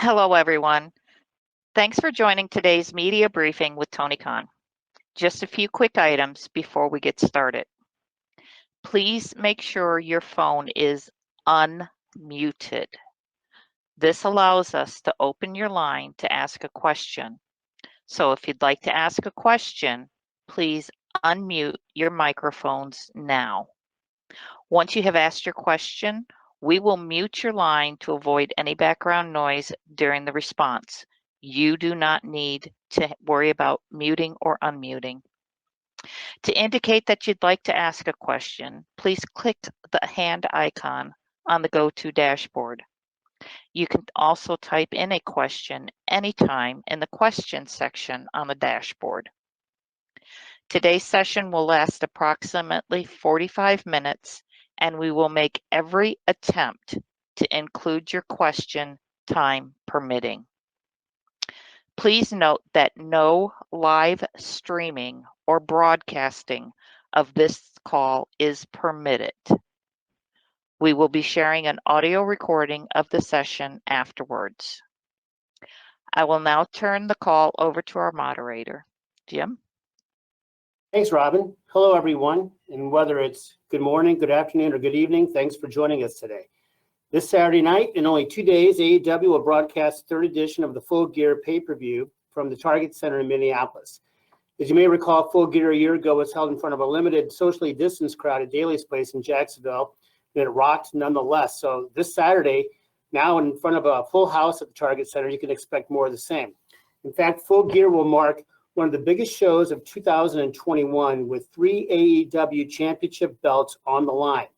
Hello, everyone. Thanks for joining today's media briefing with Tony Khan. Just a few quick items before we get started. Please make sure your phone is unmuted. This allows us to open your line to ask a question. So if you'd like to ask a question, please unmute your microphones now. Once you have asked your question, we will mute your line to avoid any background noise during the response. You do not need to worry about muting or unmuting. To indicate that you'd like to ask a question, please click the hand icon on the GoTo dashboard. You can also type in a question anytime in the questions section on the dashboard. Today's session will last approximately 45 minutes, and we will make every attempt to include your question, time permitting. Please note that no live streaming or broadcasting of this call is permitted. We will be sharing an audio recording of the session afterwards. I will now turn the call over to our moderator. Jim? Thanks, Robin. Hello, everyone. And whether it's good morning, good afternoon, or good evening, thanks for joining us today. This Saturday night, in only 2 days, AEW will broadcast the third edition of the Full Gear pay-per-view from the Target Center in Minneapolis. As you may recall, Full Gear a year ago was held in front of a limited, socially distanced crowd at Daly's Place in Jacksonville, and it rocked nonetheless. So this Saturday, now in front of a full house at the Target Center, you can expect more of the same. In fact, Full Gear will mark one of the biggest shows of 2021 with 3 AEW championship belts on the line.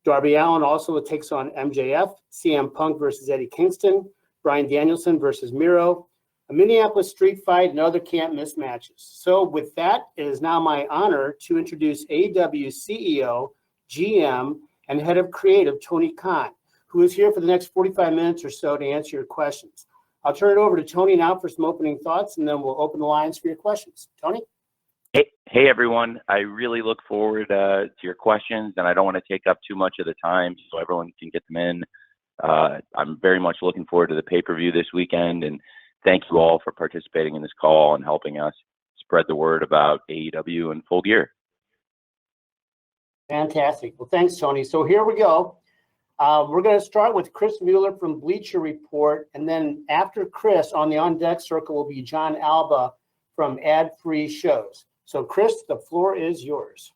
Darby Allin also takes on MJF, CM Punk versus Eddie Kingston, Bryan Danielson versus Miro, a Minneapolis street fight, and other can't-miss matches. So with that, it is now my honor to introduce AEW CEO, GM, and Head of Creative, Tony Khan, who is here for the next 45 minutes or so to answer your questions. I'll turn it over to Tony now for some opening thoughts, and then we'll open the lines for your questions. Tony? Hey everyone. I really look forward to your questions, and I don't want to take up too much of the time so everyone can get them in. I'm very much looking forward to the pay-per-view this weekend, and thank you all for participating in this call and helping us spread the word about AEW and Full Gear. Fantastic. Well, thanks, Tony. So here we go. We're going to start with Chris Mueller from Bleacher Report, and then after Chris, on the on-deck circle will be John Alba from Ad Free Shows. So, Chris, the floor is yours.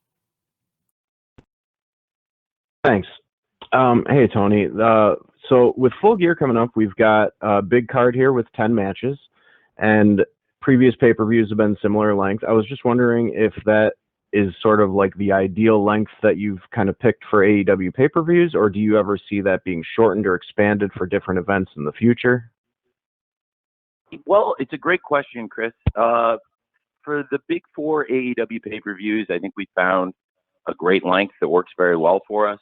Thanks. Hey, Tony. So with Full Gear coming up, we've got a big card here with 10 matches, and previous pay-per-views have been similar length. I was just wondering if that is sort of like the ideal length that you've kind of picked for AEW pay-per-views, or do you ever see that being shortened or expanded for different events in the future? Well, it's a great question, Chris. For the big 4 AEW pay-per-views, I think we found a great length that works very well for us.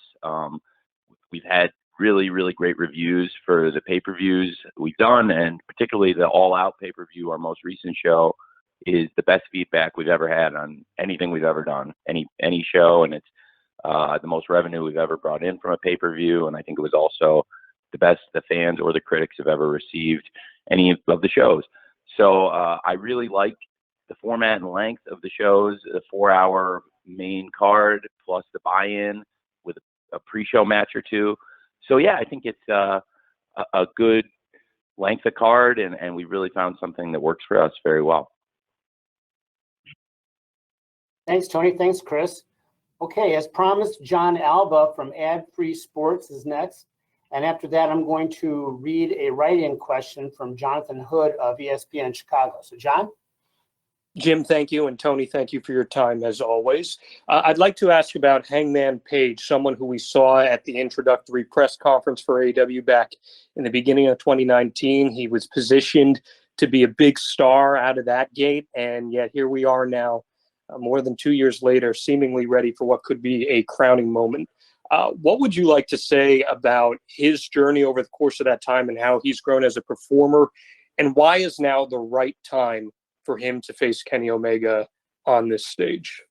We've had really, really great reviews for the pay-per-views we've done, and particularly the All Out pay-per-view, our most recent show, is the best feedback we've ever had on anything we've ever done, any show, and it's the most revenue we've ever brought in from a pay-per-view, and I think it was also the best the fans or the critics have ever received any of the shows. So I really like the format and length of the shows, the 4-hour main card plus the buy-in with a pre-show match or two. So yeah, I think it's a good length of card, and we really found something that works for us very well. Thanks, Tony. Thanks, Chris. Okay, as promised, John Alba from Ad Free Sports is next. And after that, I'm going to read a write-in question from Jonathan Hood of ESPN Chicago. So, John? Jim, thank you. And Tony, thank you for your time, as always. I'd like to ask about Hangman Page, someone who we saw at the introductory press conference for AEW back in the beginning of 2019. He was positioned to be a big star out of that gate, and yet here we are now, more than 2 years later, seemingly ready for what could be a crowning moment. What would you like to say about his journey over the course of that time and how he's grown as a performer, and why is now the right time for him to face Kenny Omega on this stage?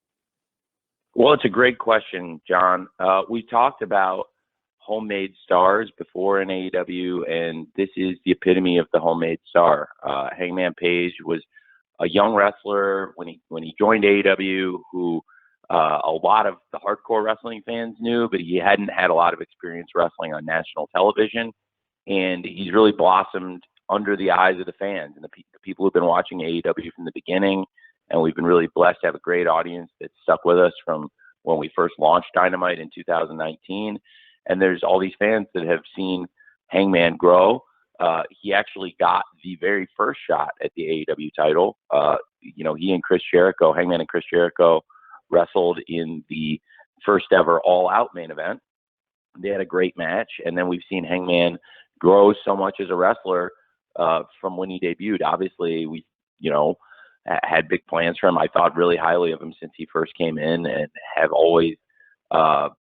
Well, it's a great question, John. We talked about homemade stars before in AEW, and this is the epitome of the homemade star. Hangman Page was a young wrestler when he joined AEW, who a lot of the hardcore wrestling fans knew, but he hadn't had a lot of experience wrestling on national television, and he's really blossomed under the eyes of the fans and the people who've been watching AEW from the beginning. And we've been really blessed to have a great audience that stuck with us from when we first launched Dynamite in 2019. And there's all these fans that have seen Hangman grow. He actually got the very first shot at the AEW title. He and Chris Jericho, Hangman and Chris Jericho, wrestled in the first ever All Out main event. They had a great match. And then we've seen Hangman grow so much as a wrestler from when he debuted. Obviously, we, had big plans for him. I thought really highly of him since he first came in, and have always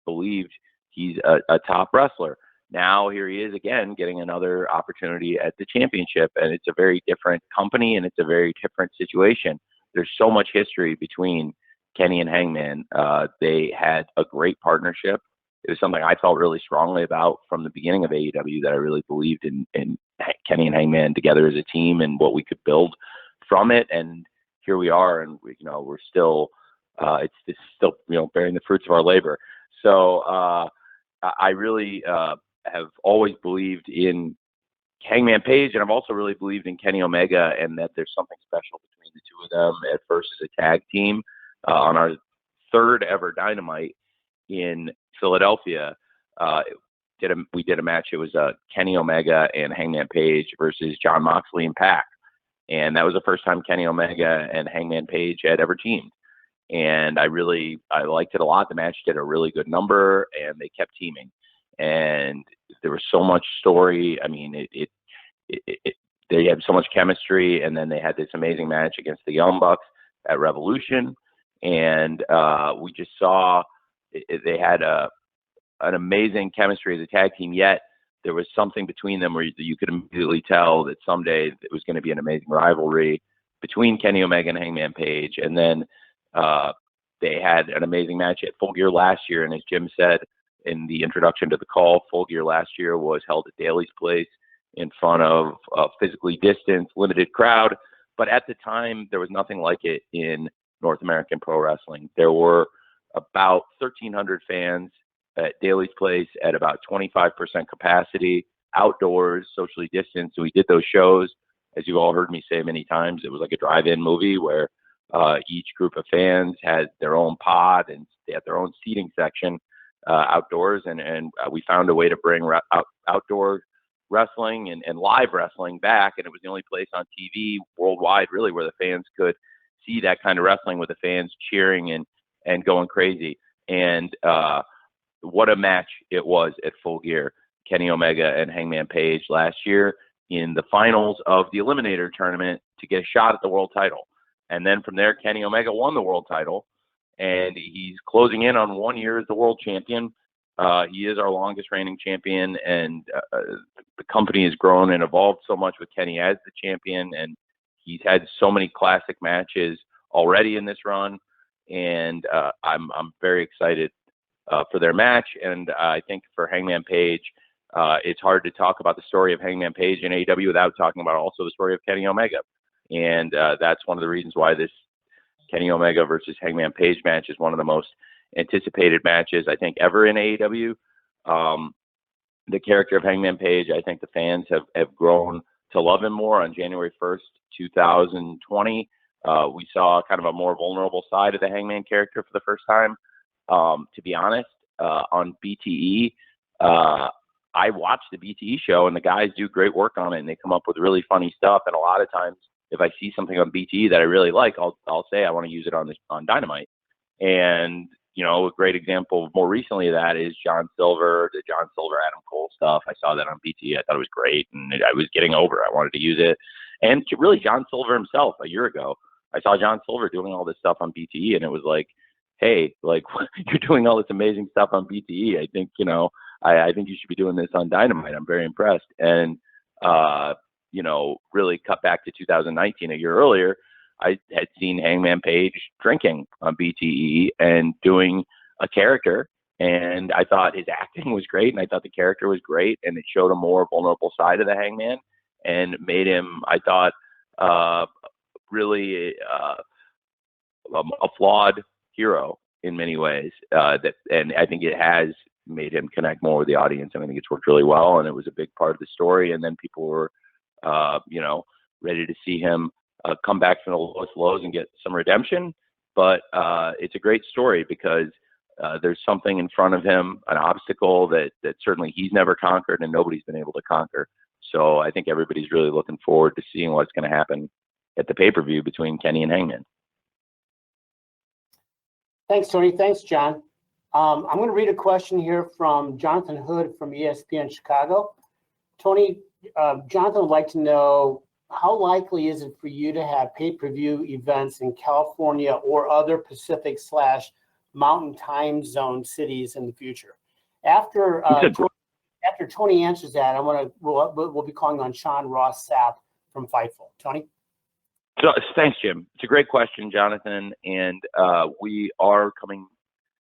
believed he's a top wrestler. Now here he is again, getting another opportunity at the championship, and it's a very different company and it's a very different situation. There's so much history between Kenny and Hangman. They had a great partnership. It was something I felt really strongly about from the beginning of AEW, that I really believed in Kenny and Hangman together as a team and what we could build from it. And here we are, and we're still, it's still, bearing the fruits of our labor. So I really have always believed in Hangman Page, and I've also really believed in Kenny Omega, and that there's something special between the two of them at first as a tag team. On our third ever Dynamite in Philadelphia, we did a match. It was Kenny Omega and Hangman Page versus John Moxley and Pac. And that was the first time Kenny Omega and Hangman Page had ever teamed. And I liked it a lot. The match did a really good number, and they kept teaming. And there was so much story. I mean, they had so much chemistry, and then they had this amazing match against the Young Bucks at Revolution. And we just saw they had an amazing chemistry as a tag team, yet there was something between them where you could immediately tell that someday it was going to be an amazing rivalry between Kenny Omega and Hangman Page. And then they had an amazing match at Full Gear last year. And as Jim said in the introduction to the call, Full Gear last year was held at Daly's Place in front of a physically distanced, limited crowd. But at the time, there was nothing like it in North American pro wrestling. There were about 1,300 fans at Daly's Place at about 25% capacity, outdoors, socially distanced. So we did those shows, as you've all heard me say many times. It was like a drive-in movie where each group of fans had their own pod, and they had their own seating section outdoors. And we found a way to bring outdoor wrestling and live wrestling back. And it was the only place on TV worldwide, really, where the fans could see that kind of wrestling with the fans cheering and going crazy. And what a match it was at Full Gear. Kenny Omega and Hangman Page last year in the finals of the Eliminator tournament to get a shot at the world title. And then from there, Kenny Omega won the world title, and he's closing in on 1 year as the world champion. He is our longest reigning champion, and the company has grown and evolved so much with Kenny as the champion, and he's had so many classic matches already in this run, and I'm very excited for their match. And I think for Hangman Page, it's hard to talk about the story of Hangman Page in AEW without talking about also the story of Kenny Omega. And that's one of the reasons why this Kenny Omega versus Hangman Page match is one of the most anticipated matches, I think, ever in AEW. The character of Hangman Page, I think the fans have grown to love him more. On January 1st, 2020, we saw kind of a more vulnerable side of the Hangman character for the first time. To be honest, on BTE, I watch the BTE show, and the guys do great work on it, and they come up with really funny stuff. And a lot of times, if I see something on BTE that I really like, I'll say I want to use it on Dynamite. And a great example more recently of that is the John Silver Adam Cole stuff. I saw that on BTE. I thought it was great, and I was getting over it. I wanted to use it. And really, John Silver himself, a year ago, I saw John Silver doing all this stuff on BTE, and it was like, hey, like, you're doing all this amazing stuff on BTE. I think, I think you should be doing this on Dynamite. I'm very impressed. And, really cut back to 2019, a year earlier, I had seen Hangman Page drinking on BTE and doing a character And I thought his acting was great, and I thought the character was great, and it showed a more vulnerable side of the Hangman, and made him, I thought, really a flawed hero in many ways. And I think it has made him connect more with the audience, and I think it's worked really well. And it was a big part of the story. And then people were, ready to see him come back from the lowest lows and get some redemption. But it's a great story because there's something in front of him, an obstacle that certainly he's never conquered and nobody's been able to conquer. So I think everybody's really looking forward to seeing what's going to happen at the pay-per-view between Kenny and Hangman. Thanks, Tony. Thanks, John. I'm going to read a question here from Jonathan Hood from ESPN Chicago. Tony, Jonathan would like to know, how likely is it for you to have pay-per-view events in California or other Pacific/Mountain Time Zone cities in the future? After Tony answers that, we'll be calling on Sean Ross Sapp from Fightful. Tony? So, thanks, Jim. It's a great question, Jonathan. And we are coming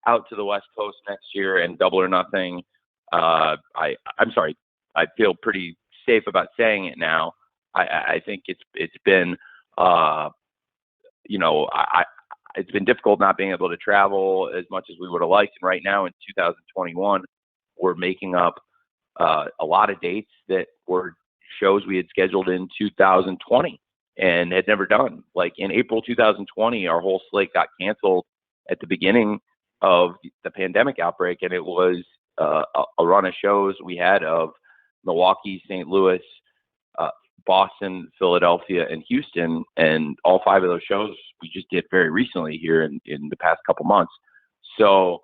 out to the West Coast next year, and Double or Nothing. I'm sorry, I feel pretty safe about saying it now. I think it's been, it's been difficult not being able to travel as much as we would have liked. And right now in 2021, we're making up a lot of dates that were shows we had scheduled in 2020 and had never done. Like in April 2020, our whole slate got canceled at the beginning of the pandemic outbreak, and it was a run of shows we had of Milwaukee, St. Louis, Boston, Philadelphia, and Houston, and all 5 of those shows we just did very recently here in the past couple months. So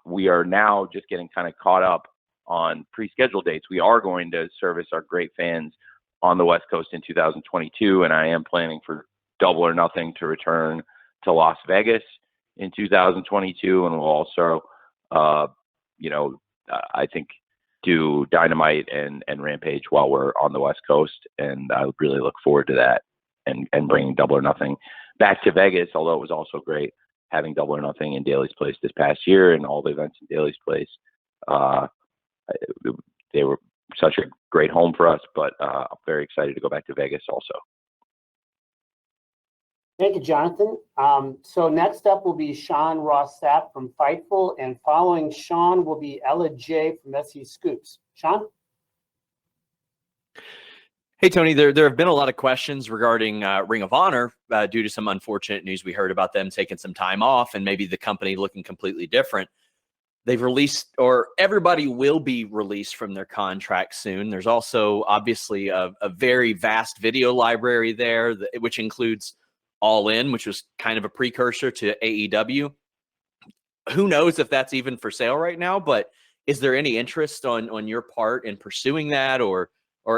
we are now just getting kind of caught up on pre-scheduled dates. We are going to service our great fans on the West Coast in 2022, and I am planning for Double or Nothing to return to Las Vegas in 2022, and we'll also, I think, do Dynamite and Rampage while we're on the West Coast, and I would really look forward to that and bringing Double or Nothing back to Vegas, although it was also great having Double or Nothing in Daly's Place this past year and all the events in Daly's Place. They were such a great home for us, but I'm very excited to go back to Vegas also. Thank you, Jonathan. So next up will be Sean Ross Sapp from Fightful, and following Sean will be Ella J from SE Scoops. Sean? Hey, Tony, there have been a lot of questions regarding Ring of Honor due to some unfortunate news we heard about them taking some time off and maybe the company looking completely different. They've released, or everybody will be released from their contract soon. There's also obviously a very vast video library there, which includes All In, which was kind of a precursor to AEW. Who knows if that's even for sale right now, but is there any interest on your part in pursuing that or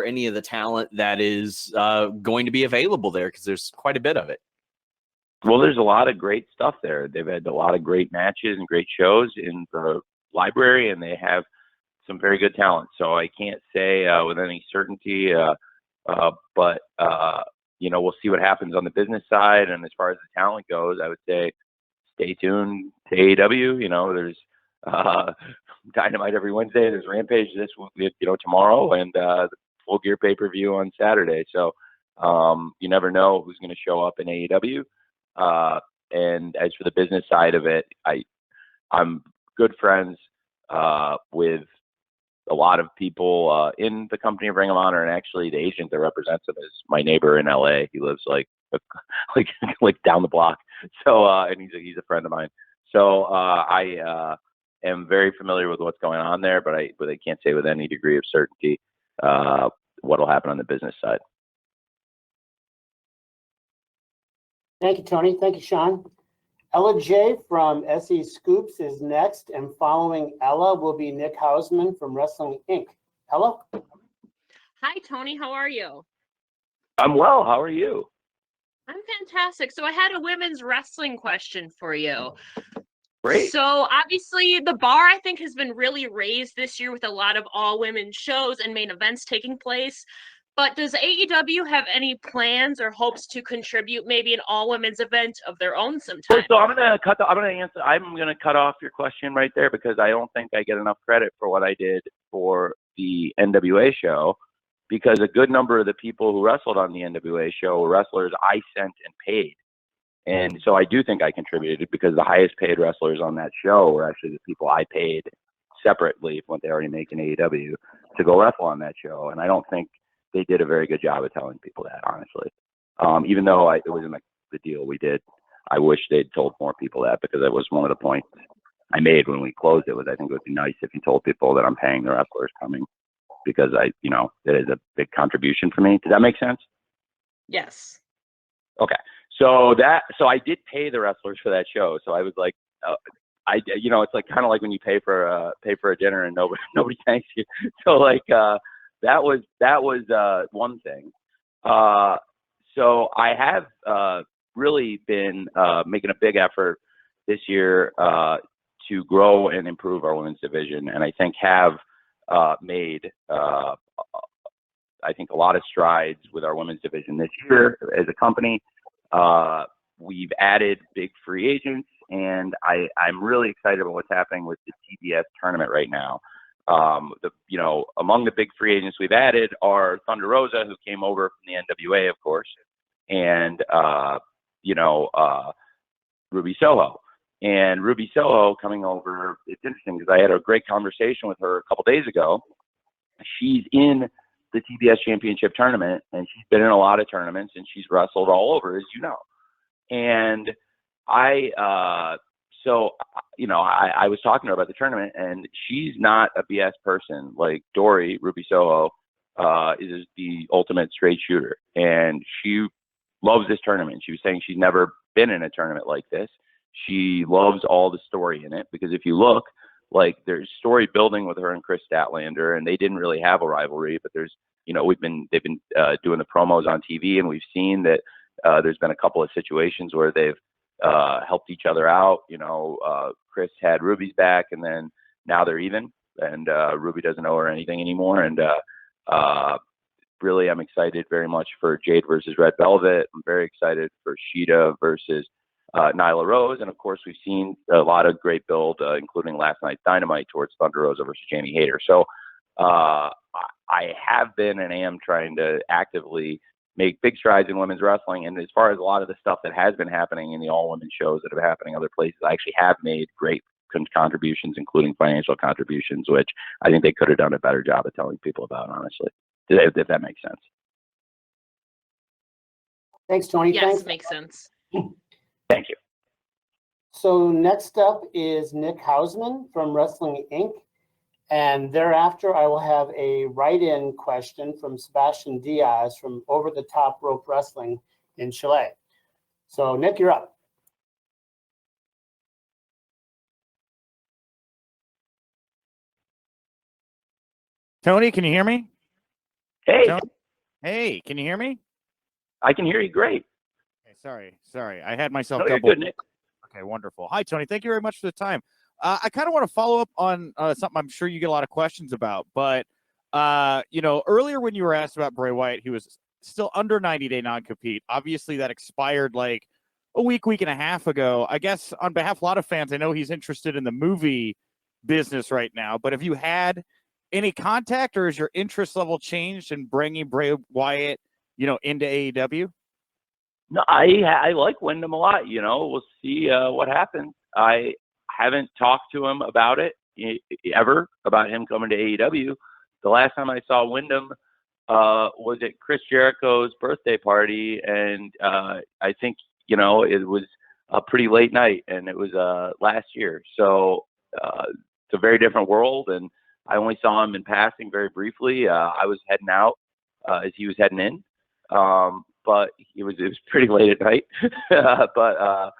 any of the talent that is going to be available there? Because there's quite a bit of it. Well, there's a lot of great stuff there. They've had a lot of great matches and great shows in the library, and they have some very good talent. So I can't say with any certainty, but we'll see what happens on the business side. And as far as the talent goes, I would say stay tuned to AEW. There's Dynamite every Wednesday. There's Rampage tomorrow, and the Full Gear pay-per-view on Saturday. So you never know who's going to show up in AEW. And as for the business side of it, I'm good friends with a lot of people in the company of Ring of Honor, and actually the agent that represents him is my neighbor in LA. He lives like down the block. So and he's a friend of mine. So I am very familiar with what's going on there, but I can't say with any degree of certainty what will happen on the business side. Thank you, Tony. Thank you, Sean. Ella J from SE Scoops is next, and following Ella will be Nick Houseman from Wrestling Inc. Ella? Hi, Tony. How are you? I'm well. How are you? I'm fantastic. So I had a women's wrestling question for you. Great. So obviously the bar, I think, has been really raised this year with a lot of all-women shows and main events taking place. But does AEW have any plans or hopes to contribute maybe an all-women's event of their own sometime? So I'm gonna cut off your question right there because I don't think I get enough credit for what I did for the NWA show, because a good number of the people who wrestled on the NWA show were wrestlers I sent and paid. And so I do think I contributed because the highest paid wrestlers on that show were actually the people I paid separately from what they already make in AEW to go wrestle on that show. And I don't think they did a very good job of telling people that, honestly. Even though it wasn't like the deal we did, I wish they'd told more people that, because it was one of the points I made when we closed it. Was I think it would be nice if you told people that I'm paying the wrestlers coming, because it is a big contribution for me. Does that make sense? Yes. Okay. So I did pay the wrestlers for that show. So I was like, it's like kind of like when you pay for a dinner and nobody thanks you. So like that was one thing. So I have really been making a big effort this year to grow and improve our women's division, and I think have made I think a lot of strides with our women's division this year as a company. We've added big free agents, and I'm really excited about what's happening with the TBS tournament right now. Among the big free agents we've added are Thunder Rosa, who came over from the NWA, of course, and Ruby Soho. And Ruby Soho coming over, it's interesting because I had a great conversation with her a couple days ago. She's in the TBS Championship tournament, and she's been in a lot of tournaments, and she's wrestled all over, as you know. And I was talking to her about the tournament, and she's not a BS person. Like Ruby Soho, is the ultimate straight shooter, and she loves this tournament. She was saying she's never been in a tournament like this. She loves all the story in it, because if you look, like, there's story building with her and Chris Statlander, and they didn't really have a rivalry, but they've been doing the promos on TV, and we've seen that there's been a couple of situations where they've helped each other out. Chris had Ruby's back, and then now they're even, and Ruby doesn't owe her anything anymore. And really, I'm excited very much for Jade versus Red Velvet. I'm very excited for Shida versus Nyla Rose. And of course, we've seen a lot of great build, including last night's Dynamite, towards Thunder Rosa versus Jamie Hayter. So I have been and am trying to actively make big strides in women's wrestling. And as far as a lot of the stuff that has been happening in the all-women shows that are happening other places, I actually have made great contributions, including financial contributions, which I think they could have done a better job of telling people about, honestly, if that makes sense. Thanks, Tony. Yes, Thanks. makes sense. Thank you. So next up is Nick Houseman from Wrestling Inc. And thereafter, I will have a write-in question from Sebastian Diaz from Over the Top Rope Wrestling in Chile. So, Nick, you're up. Tony, can you hear me? Hey, Tony? Hey, can you hear me? I can hear you great. Okay, sorry. I had myself No, you're double. good, Nick. Okay, wonderful. Hi, Tony. Thank you very much for the time. I kind of want to follow up on something I'm sure you get a lot of questions about. But, earlier when you were asked about Bray Wyatt, he was still under 90-day non-compete. Obviously, that expired like a week and a half ago. I guess on behalf of a lot of fans, I know he's interested in the movie business right now. But have you had any contact, or has your interest level changed in bringing Bray Wyatt, into AEW? No, I like Wyndham a lot. We'll see what happens. I haven't talked to him about it ever, about him coming to AEW. The last time I saw Wyndham was at Chris Jericho's birthday party, and I think it was a pretty late night, and it was last year. So it's a very different world, and I only saw him in passing very briefly. I was heading out as he was heading in. But it was pretty late at night. But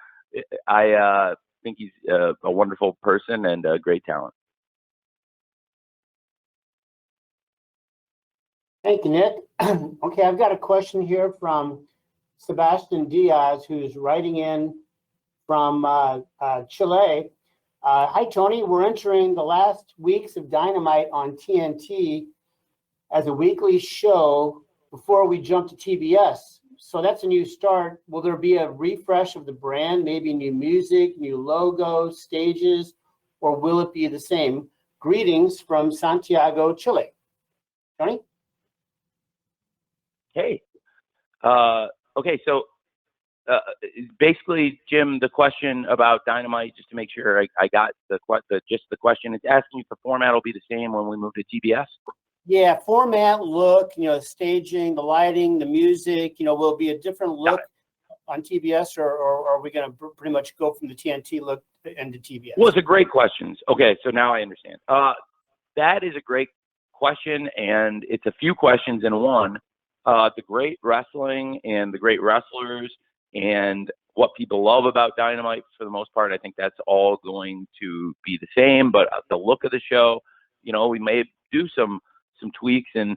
I think he's a wonderful person and a great talent. Thank you, Nick. Okay, I've got a question here from Sebastian Diaz, who's writing in from Chile. Hi, Tony. We're entering the last weeks of Dynamite on TNT as a weekly show before we jump to TBS. So that's a new start. Will there be a refresh of the brand, maybe new music, new logo, stages, or will it be the same? Greetings from Santiago, Chile. Tony? Hey. Okay, so basically, Jim, the question about Dynamite, just to make sure I got the question, it's asking if the format will be the same when we move to TBS. Yeah, format, look, staging, the lighting, the music, will be a different look on TBS, or are we going to pretty much go from the TNT look into TBS? Well, it's a great question. Okay, so now I understand. That is a great question, and it's a few questions in one. The great wrestling and the great wrestlers and what people love about Dynamite, for the most part, I think that's all going to be the same. But the look of the show, we may do some tweaks and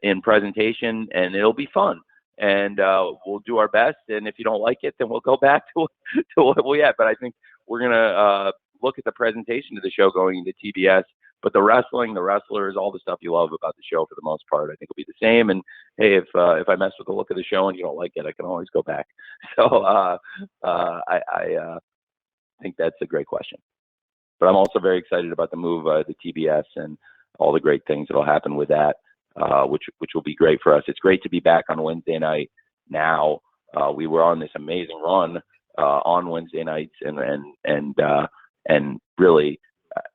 in presentation, and it'll be fun. And we'll do our best. And if you don't like it, then we'll go back to what we had. But I think we're gonna look at the presentation of the show going into TBS. But the wrestling, the wrestlers, all the stuff you love about the show, for the most part, I think will be the same. And hey, if I mess with the look of the show and you don't like it, I can always go back. So I think that's a great question. But I'm also very excited about the move to TBS and all the great things that'll happen with that, which will be great for us. It's great to be back on Wednesday night now. We were on this amazing run on Wednesday nights, and really,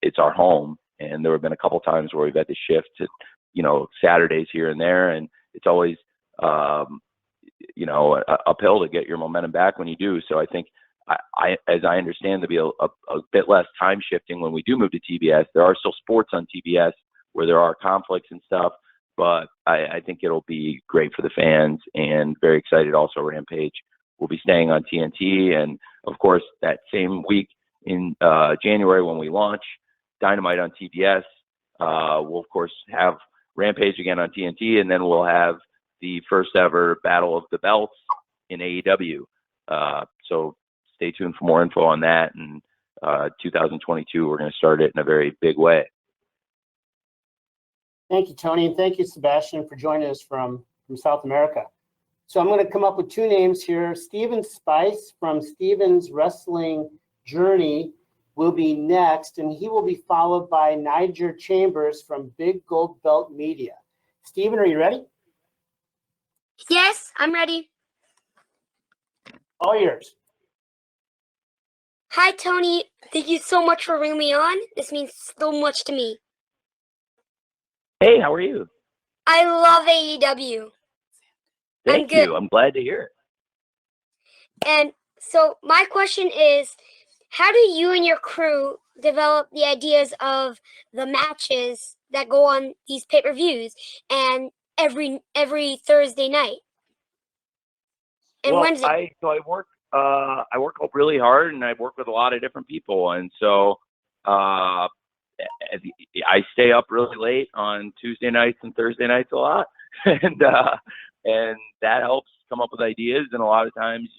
it's our home. And there have been a couple times where we've had to shift to, Saturdays here and there, and it's always, uphill to get your momentum back when you do. So I think, as I understand, there'll be a bit less time shifting when we do move to TBS. There are still sports on TBS where there are conflicts and stuff, but I think it'll be great for the fans, and very excited. Also, Rampage will be staying on TNT, and of course, that same week in January when we launch Dynamite on TBS, we'll of course have Rampage again on TNT, and then we'll have the first ever Battle of the Belts in AEW. So stay tuned for more info on that. And 2022, we're going to start it in a very big way. Thank you, Tony, and thank you, Sebastian, for joining us from South America. So I'm going to come up with two names here. Steven Spice from Steven's Wrestling Journey will be next, and he will be followed by Niger Chambers from Big Gold Belt Media. Steven, are you ready? Yes, I'm ready. All yours. Hi, Tony. Thank you so much for bringing me on. This means so much to me. Hey, how are you? I love AEW. Thank you. I'm glad to hear it. And so my question is, how do you and your crew develop the ideas of the matches that go on these pay-per-views and every Thursday night and Wednesday? I work really hard, and I work with a lot of different people, and so I stay up really late on Tuesday nights and Thursday nights a lot, and that helps come up with ideas. And a lot of times,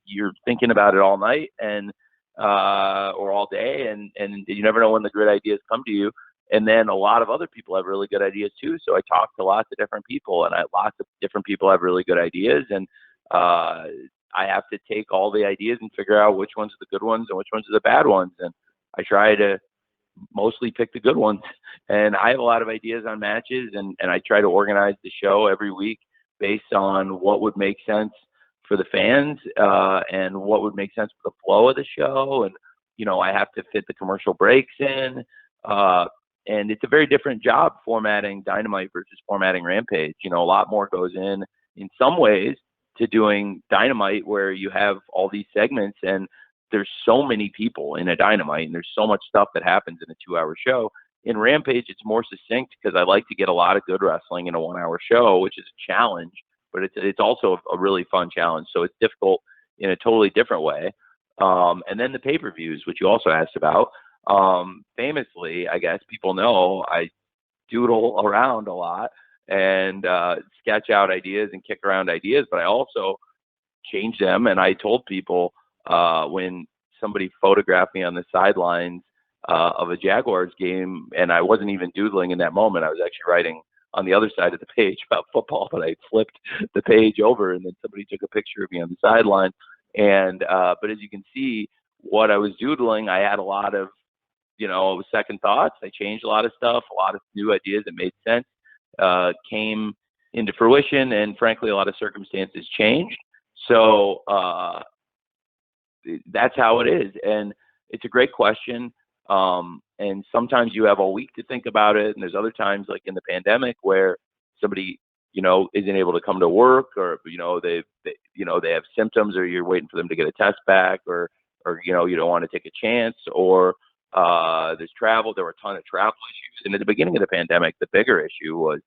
you're thinking about it all night and or all day, and you never know when the great ideas come to you. And then a lot of other people have really good ideas too. So I talk to lots of different people, and lots of different people have really good ideas, and I have to take all the ideas and figure out which ones are the good ones and which ones are the bad ones. And I try to mostly pick the good ones. And I have a lot of ideas on matches, and I try to organize the show every week based on what would make sense for the fans, and what would make sense for the flow of the show. And, I have to fit the commercial breaks in. And it's a very different job formatting Dynamite versus formatting Rampage. A lot more goes in some ways to doing Dynamite, where you have all these segments, and there's so many people in a Dynamite, and there's so much stuff that happens in a 2-hour show. In Rampage, it's more succinct because I like to get a lot of good wrestling in a 1-hour show, which is a challenge, but it's also a really fun challenge. So it's difficult in a totally different way. And then the pay-per-views, which you also asked about. Famously, I guess people know I doodle around a lot and sketch out ideas and kick around ideas, but I also change them. And I told people when somebody photographed me on the sidelines of a Jaguars game, and I wasn't even doodling in that moment, I was actually writing on the other side of the page about football, but I flipped the page over and then somebody took a picture of me on the sideline. And, but as you can see, what I was doodling, I had a lot of, second thoughts. I changed a lot of stuff, a lot of new ideas that made sense, came into fruition, and frankly, a lot of circumstances changed. So that's how it is. And it's a great question. And sometimes you have a week to think about it. And there's other times, like in the pandemic, where somebody, isn't able to come to work, or, they have symptoms, or you're waiting for them to get a test back, or you don't want to take a chance, or there's travel. There were a ton of travel issues. And at the beginning of the pandemic, the bigger issue was,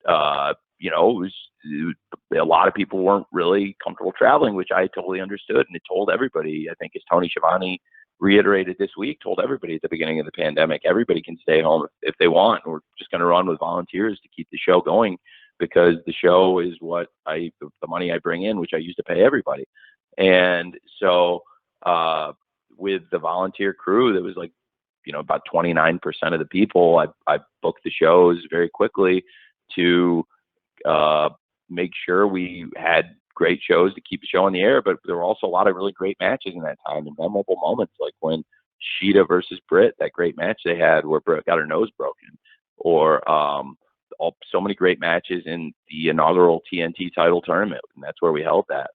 a lot of people weren't really comfortable traveling, which I totally understood. And it told everybody, I think as Tony Schiavone reiterated this week, told everybody at the beginning of the pandemic, everybody can stay home if they want. We're just going to run with volunteers to keep the show going, because the show is what the money I bring in, which I use to pay everybody. And so with the volunteer crew, there was like, about 29% of the people, I booked the shows very quickly to make sure we had great shows to keep the show on the air. But there were also a lot of really great matches in that time, and memorable moments, like when Sheeta versus Britt, that great match they had where Britt got her nose broken, or so many great matches in the inaugural TNT title tournament, and that's where we held that.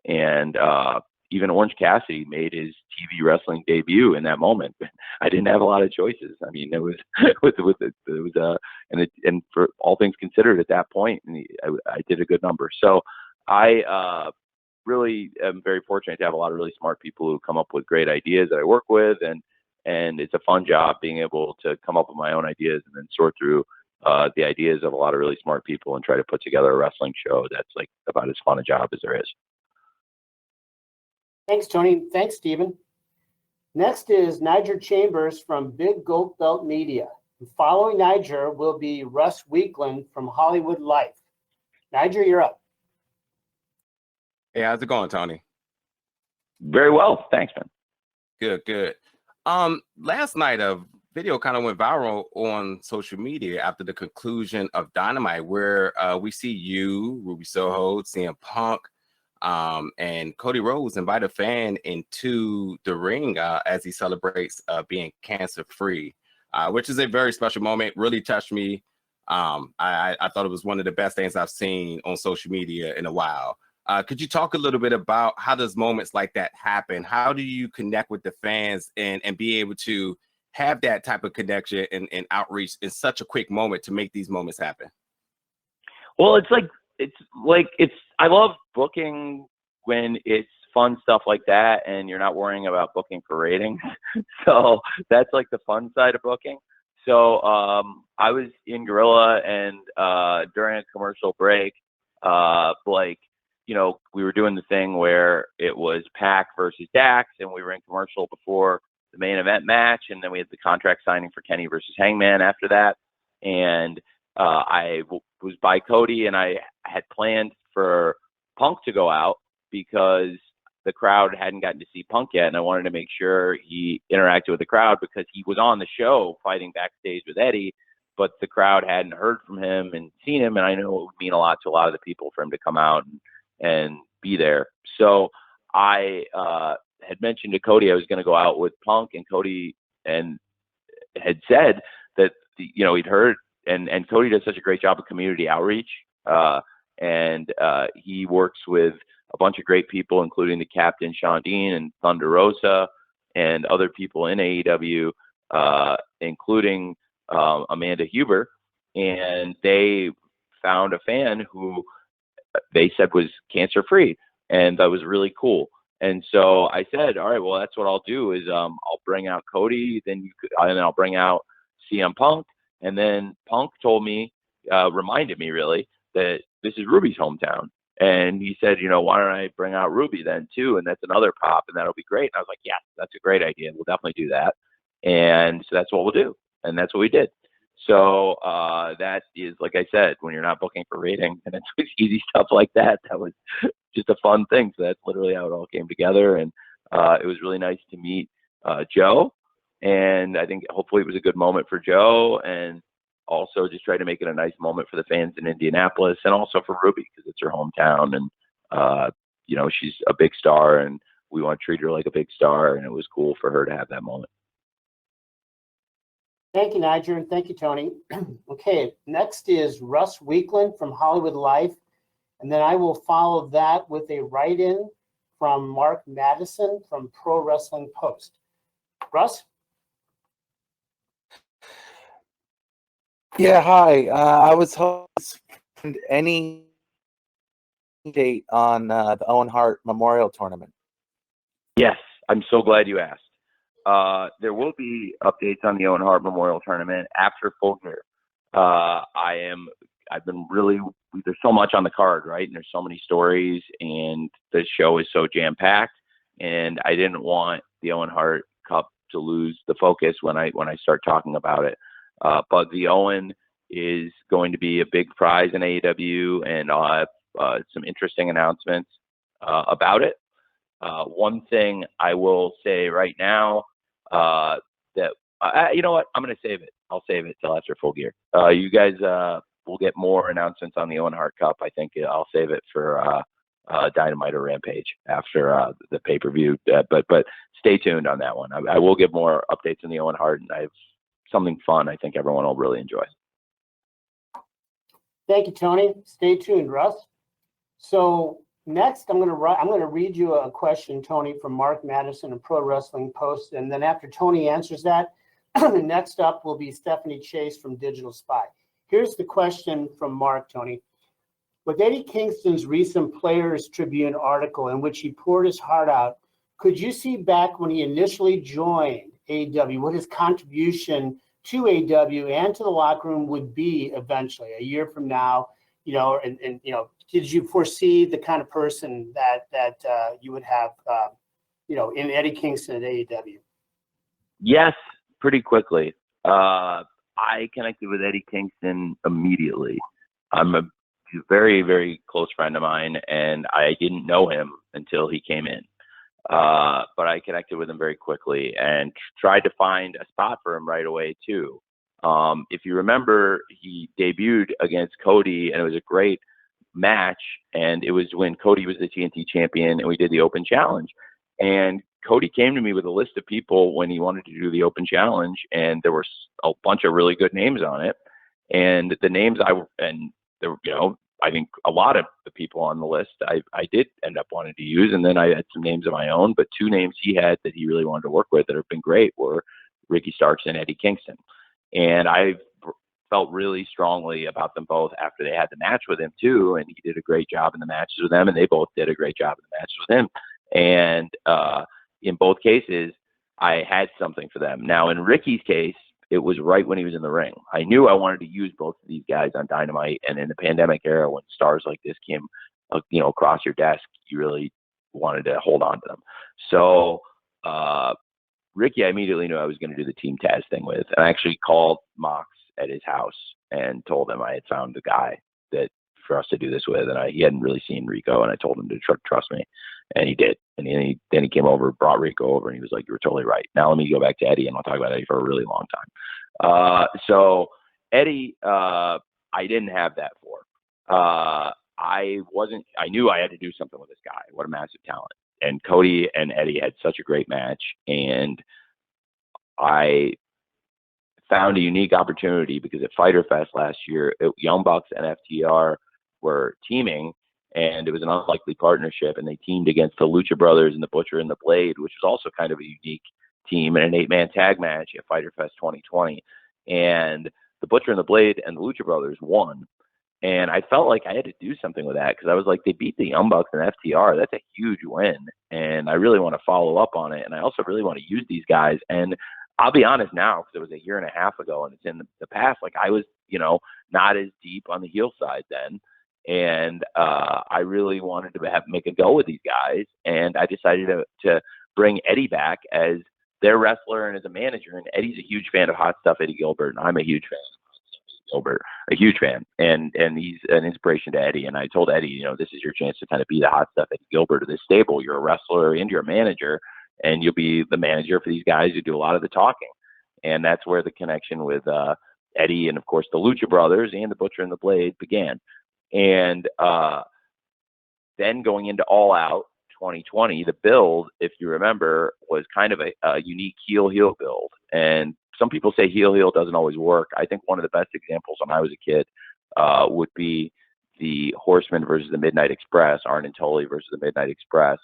And even Orange Cassidy made his TV wrestling debut in that moment. I didn't have a lot of choices. I mean, it was and for all things considered at that point, I did a good number. So I really am very fortunate to have a lot of really smart people who come up with great ideas that I work with, and it's a fun job being able to come up with my own ideas and then sort through the ideas of a lot of really smart people and try to put together a wrestling show that's like about as fun a job as there is. Thanks, Tony. Thanks, Stephen. Next is Niger Chambers from Big Gold Belt Media. Following Niger will be Russ Weekland from Hollywood Life. Niger, you're up. Hey, how's it going, Tony? Very well. Thanks, man. Good. Last night a video kind of went viral on social media after the conclusion of Dynamite, where we see you, Ruby Soho, CM Punk, and Cody Rhodes invite a fan into the ring as he celebrates being cancer-free, which is a very special moment. Really touched me. I thought it was one of the best things I've seen on social media in a while. Could you talk a little bit about how does moments like that happen? How do you connect with the fans and be able to have that type of connection and outreach in such a quick moment to make these moments happen? Well, I love booking when it's fun stuff like that and you're not worrying about booking for ratings. So that's like the fun side of booking. So I was in Gorilla, and during a commercial break, we were doing the thing where it was Pac versus Dax, and we were in commercial before the main event match, and then we had the contract signing for Kenny versus Hangman after that. And I was by Cody, and I had planned for Punk to go out because the crowd hadn't gotten to see Punk yet, and I wanted to make sure he interacted with the crowd because he was on the show fighting backstage with Eddie, but the crowd hadn't heard from him and seen him, and I know it would mean a lot to a lot of the people for him to come out and be there. So I had mentioned to Cody I was going to go out with Punk, and Cody had said that he'd heard, and Cody does such a great job of community outreach, and he works with a bunch of great people, including the captain Sean Dean and Thunder Rosa and other people in AEW, including Amanda Huber, and they found a fan who they said was cancer free, and that was really cool. And so I said, all right, well, that's what I'll do is I'll bring out Cody, and then I'll bring out CM Punk. And then Punk told me, reminded me really, that this is Ruby's hometown. And he said, why don't I bring out Ruby then too? And that's another pop, and that'll be great. And I was like, yeah, that's a great idea. We'll definitely do that. And so that's what we'll do. And that's what we did. So that is, like I said, when you're not booking for ratings and it's easy stuff like that, that was just a fun thing. So that's literally how it all came together. And it was really nice to meet Joe. And I think hopefully it was a good moment for Joe. And also just try to make it a nice moment for the fans in Indianapolis, and also for Ruby because it's her hometown, and she's a big star, and we want to treat her like a big star, and it was cool for her to have that moment. Thank you, Niger, and thank you, Tony. Okay, next is Russ Weekland from Hollywood Life, and then I will follow that with a write-in from Mark Madison from Pro Wrestling Post. Russ? Yeah, hi. I was hoping any date on the Owen Hart Memorial Tournament. Yes, I'm so glad you asked. There will be updates on the Owen Hart Memorial Tournament after Full Gear. There's so much on the card, right? And there's so many stories, and the show is so jam-packed, and I didn't want the Owen Hart Cup to lose the focus when I start talking about it. But the Owen is going to be a big prize in AEW, and I'll have some interesting announcements about it. One thing I will say right now that you know what, I'm going to save it. I'll save it till after Full Gear. You guys will get more announcements on the Owen Hart Cup. I think I'll save it for Dynamite or Rampage after the pay-per-view. But stay tuned on that one. I will give more updates on the Owen Hart, and I have something fun I think everyone will really enjoy. Thank you, Tony. Stay tuned, Russ. So next, I'm going to read you a question, Tony, from Mark Madison and Pro Wrestling Post, and then after Tony answers that, next up will be Stephanie Chase from Digital Spy. Here's the question from Mark, Tony. With Eddie Kingston's recent Players Tribune article in which he poured his heart out, could you see back when he initially joined AEW what his contribution to AEW and to the locker room would be eventually, a year from now? Did you foresee the kind of person that you would have, in Eddie Kingston at AEW? Yes, pretty quickly. I connected with Eddie Kingston immediately. I'm a very, very close friend of mine, and I didn't know him until he came in. But I connected with him very quickly and tried to find a spot for him right away, too. If you remember, he debuted against Cody, and it was a great match, and it was when Cody was the TNT champion, and we did the open challenge. And Cody came to me with a list of people when he wanted to do the open challenge, and there were a bunch of really good names on it. And the names I think a lot of the people on the list I did end up wanting to use, and then I had some names of my own, but two names he had that he really wanted to work with that have been great were Ricky Starks and Eddie Kingston. And I felt really strongly about them both after they had the match with him too, and he did a great job in the matches with them, and they both did a great job in the matches with him. And in both cases, I had something for them. Now, in Ricky's case, it was right when he was in the ring. I knew I wanted to use both of these guys on Dynamite, and in the pandemic era, when stars like this came, across your desk, you really wanted to hold on to them. So Ricky, I immediately knew I was going to do the Team Taz thing with, and I actually called Mox at his house and told him I had found a guy that for us to do this with, and he hadn't really seen Rico, and I told him to trust me, and he did. And then he came over, brought Rico over, and he was like, "You were totally right. Now let me go back to Eddie, and I'll talk about Eddie for a really long time." So Eddie, I didn't have that for. I knew I had to do something with this guy. What a massive talent. And Cody and Eddie had such a great match, and I found a unique opportunity because at Fyter Fest last year, Young Bucks and FTR were teaming, and it was an unlikely partnership, and they teamed against the Lucha Brothers and the Butcher and the Blade, which was also kind of a unique team in an 8-man tag match at Fyter Fest 2020. And the Butcher and the Blade and the Lucha Brothers won. And I felt like I had to do something with that because I was like, they beat the Young Bucks and FTR. That's a huge win. And I really want to follow up on it. And I also really want to use these guys. And I'll be honest now, because it was a year and a half ago and it's in the past, like I was, not as deep on the heel side then. And I really wanted to make a go with these guys. And I decided to bring Eddie back as their wrestler and as a manager. And Eddie's a huge fan of Hot Stuff Eddie Gilbert. And I'm a huge fan of Gilbert, a huge fan, and he's an inspiration to Eddie. And I told Eddie, this is your chance to kind of be the Hot Stuff Eddie Gilbert of this stable. You're a wrestler and you're a manager, and you'll be the manager for these guys who do a lot of the talking. And that's where the connection with Eddie and, of course, the Lucha Brothers and the Butcher and the Blade began. And then going into All Out 2020, the build, if you remember, was kind of a unique heel-heel build. And some people say heel-heel doesn't always work. I think one of the best examples when I was a kid would be the Horsemen versus the Midnight Express, Arn and Tully versus the Midnight Express,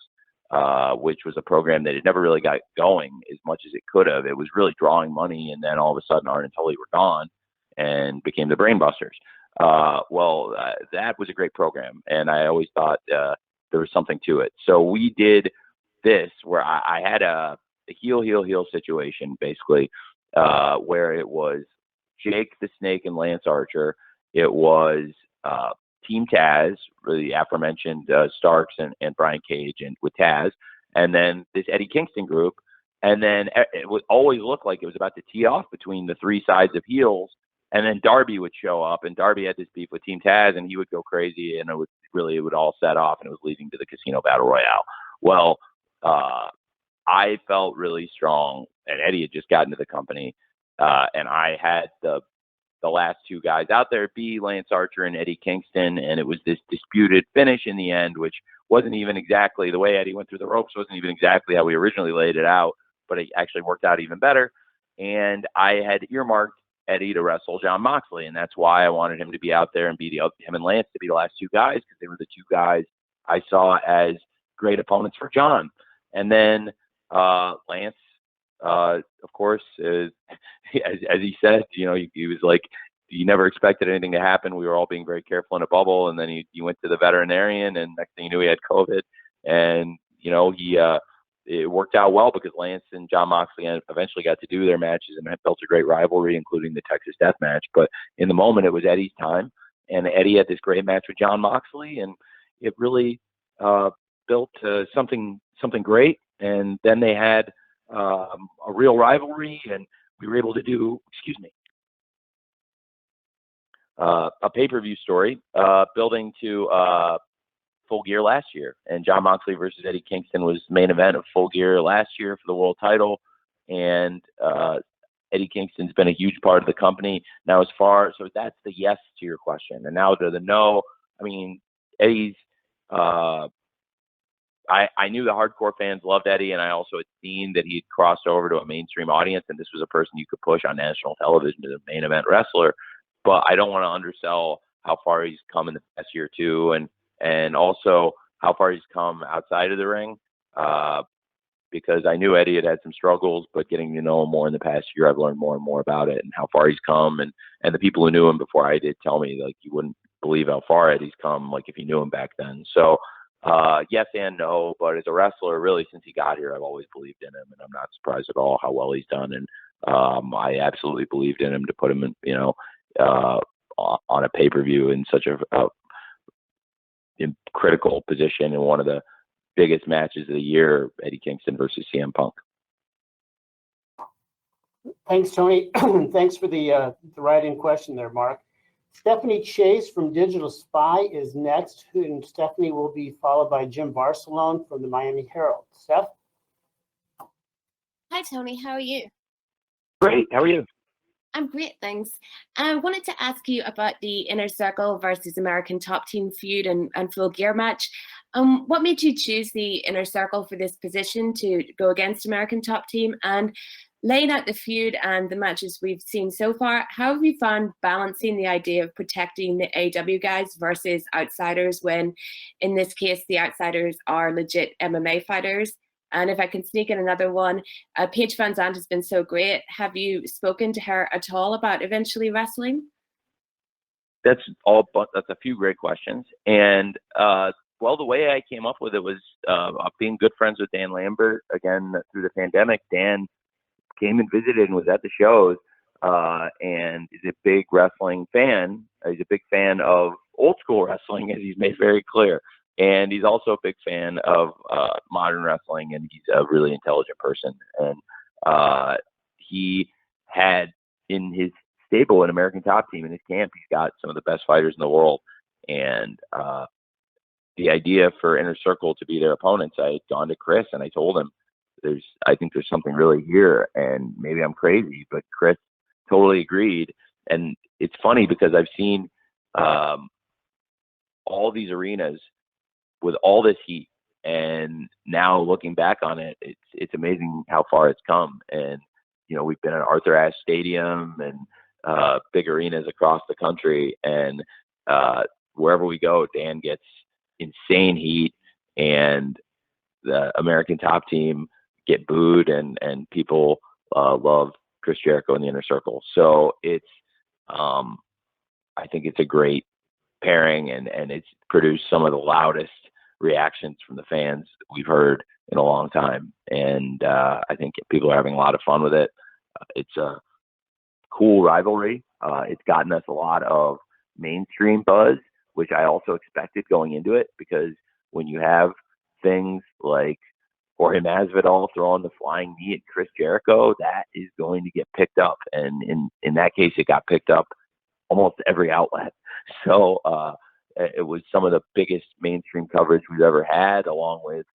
which was a program that had never really got going as much as it could have. It was really drawing money, and then all of a sudden Arn and Tully were gone and became the Brainbusters. That was a great program, and I always thought there was something to it. So we did this where I had a heel situation, basically, where it was Jake the Snake and Lance Archer. It was Team Taz, the aforementioned Starks and Brian Cage, and with Taz, and then this Eddie Kingston group. And then it would always look like it was about to tee off between the three sides of heels. And then Darby would show up, and Darby had this beef with Team Taz, and he would go crazy, and it would all set off, and it was leading to the Casino Battle Royale. Well, I felt really strong, and Eddie had just gotten to the company, and I had the last two guys out there be Lance Archer and Eddie Kingston, and it was this disputed finish in the end, which wasn't even exactly the way Eddie went through the ropes, wasn't even exactly how we originally laid it out, but it actually worked out even better. And I had earmarked Eddie to wrestle Jon Moxley, and that's why I wanted him to be out there and be him and Lance to be the last two guys, because they were the two guys I saw as great opponents for Jon. And then Lance, of course, as he said, he was like, he never expected anything to happen. We were all being very careful in a bubble, and then he went to the veterinarian, and next thing you knew, he had COVID, and it worked out well because Lance and Jon Moxley eventually got to do their matches and built a great rivalry, including the Texas Death Match. But in the moment, it was Eddie's time, and Eddie had this great match with Jon Moxley, and it really built something great. And then they had a real rivalry, and we were able to do, a pay-per-view story building to Full Gear last year, and Jon Moxley versus Eddie Kingston was main event of Full Gear last year for the world title, and Eddie Kingston's been a huge part of the company. Now, so that's the yes to your question, and now to the no. I mean, Eddie's. I knew the hardcore fans loved Eddie, and I also had seen that he'd crossed over to a mainstream audience, and this was a person you could push on national television to the main event wrestler. But I don't want to undersell how far he's come in the past year or two, and also how far he's come outside of the ring, because I knew Eddie had some struggles, but getting to know him more in the past year, I've learned more and more about it and how far he's come. And the people who knew him before I did tell me, like, you wouldn't believe how far Eddie's come, like, if you knew him back then. So, yes and no, but as a wrestler, really, since he got here, I've always believed in him, and I'm not surprised at all how well he's done. And I absolutely believed in him to put him in, on a pay-per-view in such a critical position in one of the biggest matches of the year, Eddie Kingston versus CM Punk. Thanks, Tony. Thanks for the write-in question there, Mark. Stephanie Chase from Digital Spy is next, and Stephanie will be followed by Jim Barcelone from the Miami Herald. Steph? Hi, Tony. How are you? Great. How are you? I'm great, thanks. I wanted to ask you about the Inner Circle versus American Top Team feud and Full Gear match. What made you choose the Inner Circle for this position to go against American Top Team? And laying out the feud and the matches we've seen so far, how have you found balancing the idea of protecting the AEW guys versus outsiders when, in this case, the outsiders are legit MMA fighters? And if I can sneak in another one, Paige Vanzant has been so great. Have you spoken to her at all about eventually wrestling? That's a few great questions. And the way I came up with it was being good friends with Dan Lambert. Again, through the pandemic, Dan came and visited and was at the shows, and is a big wrestling fan. He's a big fan of old school wrestling, as he's made very clear. And he's also a big fan of modern wrestling, and he's a really intelligent person. And he had in his stable an American Top Team in his camp. He's got some of the best fighters in the world. And the idea for Inner Circle to be their opponents, I had gone to Chris and I told him, I think there's something really here, and maybe I'm crazy, but Chris totally agreed. And it's funny because I've seen all these arenas with all this heat, and now looking back on it, it's amazing how far it's come. And we've been at Arthur Ashe Stadium and big arenas across the country, and wherever we go, Dan gets insane heat, and the American Top Team get booed, and people love Chris Jericho in the Inner Circle. So it's I think it's a great pairing, and it's produced some of the loudest reactions from the fans we've heard in a long time. And I think people are having a lot of fun with it. It's a cool rivalry. It's gotten us a lot of mainstream buzz, which I also expected going into it, because when you have things like Jorge Masvidal throwing the flying knee at Chris Jericho, that is going to get picked up. And in that case, it got picked up almost every outlet. So it was some of the biggest mainstream coverage we've ever had, along with,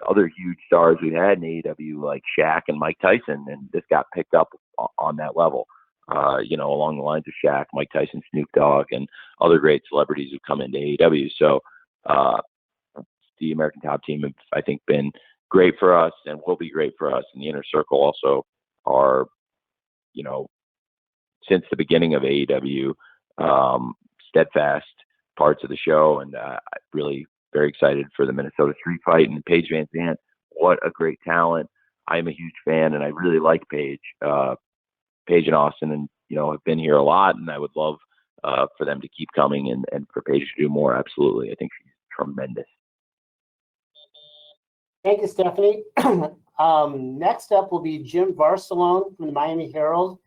other huge stars we had in AEW like Shaq and Mike Tyson. And this got picked up on that level, along the lines of Shaq, Mike Tyson, Snoop Dogg, and other great celebrities who come into AEW. So the American Top Team have, I think, been great for us and will be great for us. And the Inner Circle also are, since the beginning of AEW, steadfast parts of the show. And really very excited for the Minnesota Street Fight and Paige VanZant. What a great talent. I'm a huge fan, and I really like Paige. Paige and Austin, and have been here a lot, and I would love for them to keep coming and for Paige to do more. Absolutely. I think she's tremendous. Thank you, Stephanie. Next up will be Jim Barcelone from the Miami Herald.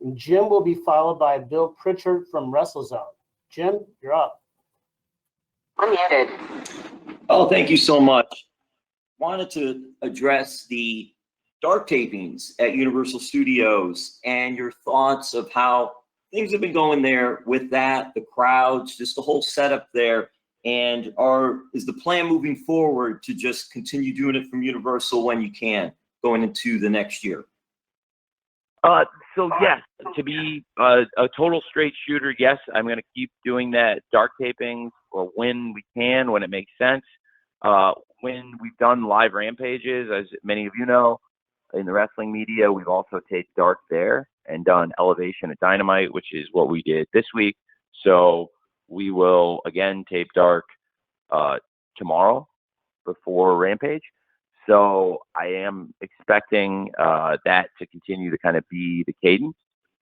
And Jim will be followed by Bill Pritchard from WrestleZone. Jim, you're up. Unmuted. Oh, thank you so much. Wanted to address the dark tapings at Universal Studios and your thoughts of how things have been going there with that, the crowds, just the whole setup there. And is the plan moving forward to just continue doing it from Universal when you can, going into the next year? So yes, to be a total straight shooter, yes, I'm going to keep doing that dark tapings or when we can, when it makes sense. When we've done live rampages, as many of you know, in the wrestling media, we've also taped dark there and done Elevation at Dynamite, which is what we did this week. So we will again tape dark tomorrow before Rampage. So I am expecting that to continue to kind of be the cadence,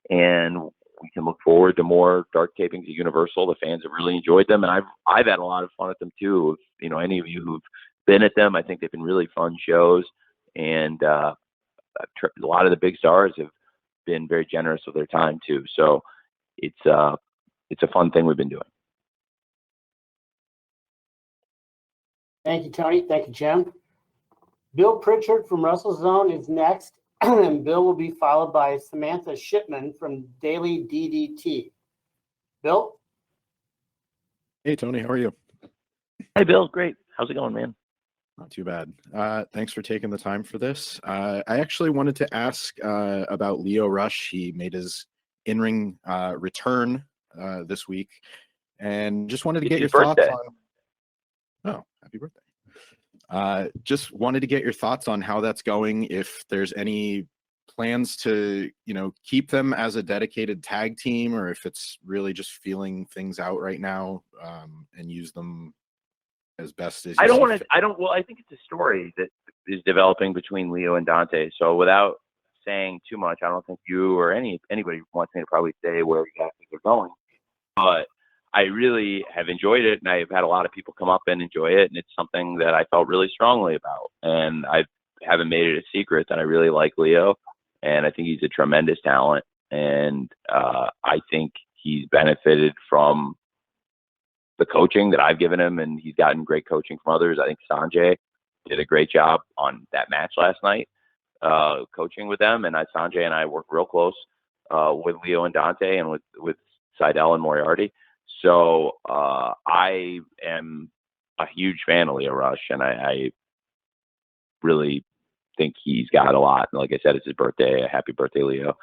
and we can look forward to more dark tapings at Universal. The fans have really enjoyed them, and I've had a lot of fun at them too. If, any of you who've been at them, I think they've been really fun shows, and a lot of the big stars have been very generous with their time too. So it's a fun thing we've been doing. Thank you, Tony. Thank you, Jim. Bill Pritchard from WrestleZone is next, and Bill will be followed by Samantha Shipman from Daily DDT. Bill? Hey, Tony, how are you? Hey, Bill. Great. How's it going, man? Not too bad. Thanks for taking the time for this. I actually wanted to ask about Lio Rush. He made his in-ring return this week, and just wanted to get your thoughts on... Oh, happy birthday. Just wanted to get your thoughts on how that's going, if there's any plans to, keep them as a dedicated tag team, or if it's really just feeling things out right now and use them as best as you well, I think it's a story that is developing between Lio and Dante. So without saying too much, I don't think you or anybody wants me to probably say where exactly they're going. But I really have enjoyed it, and I've had a lot of people come up and enjoy it, and it's something that I felt really strongly about. And I haven't made it a secret that I really like Lio, and I think he's a tremendous talent, and I think he's benefited from the coaching that I've given him, and he's gotten great coaching from others. I think Sanjay did a great job on that match last night, coaching with them, and Sanjay and I work real close with Lio and Dante, and with Seidel and Moriarty. So I am a huge fan of Lio Rush, and I really think he's got a lot. And like I said, it's his birthday. Happy birthday, Lio.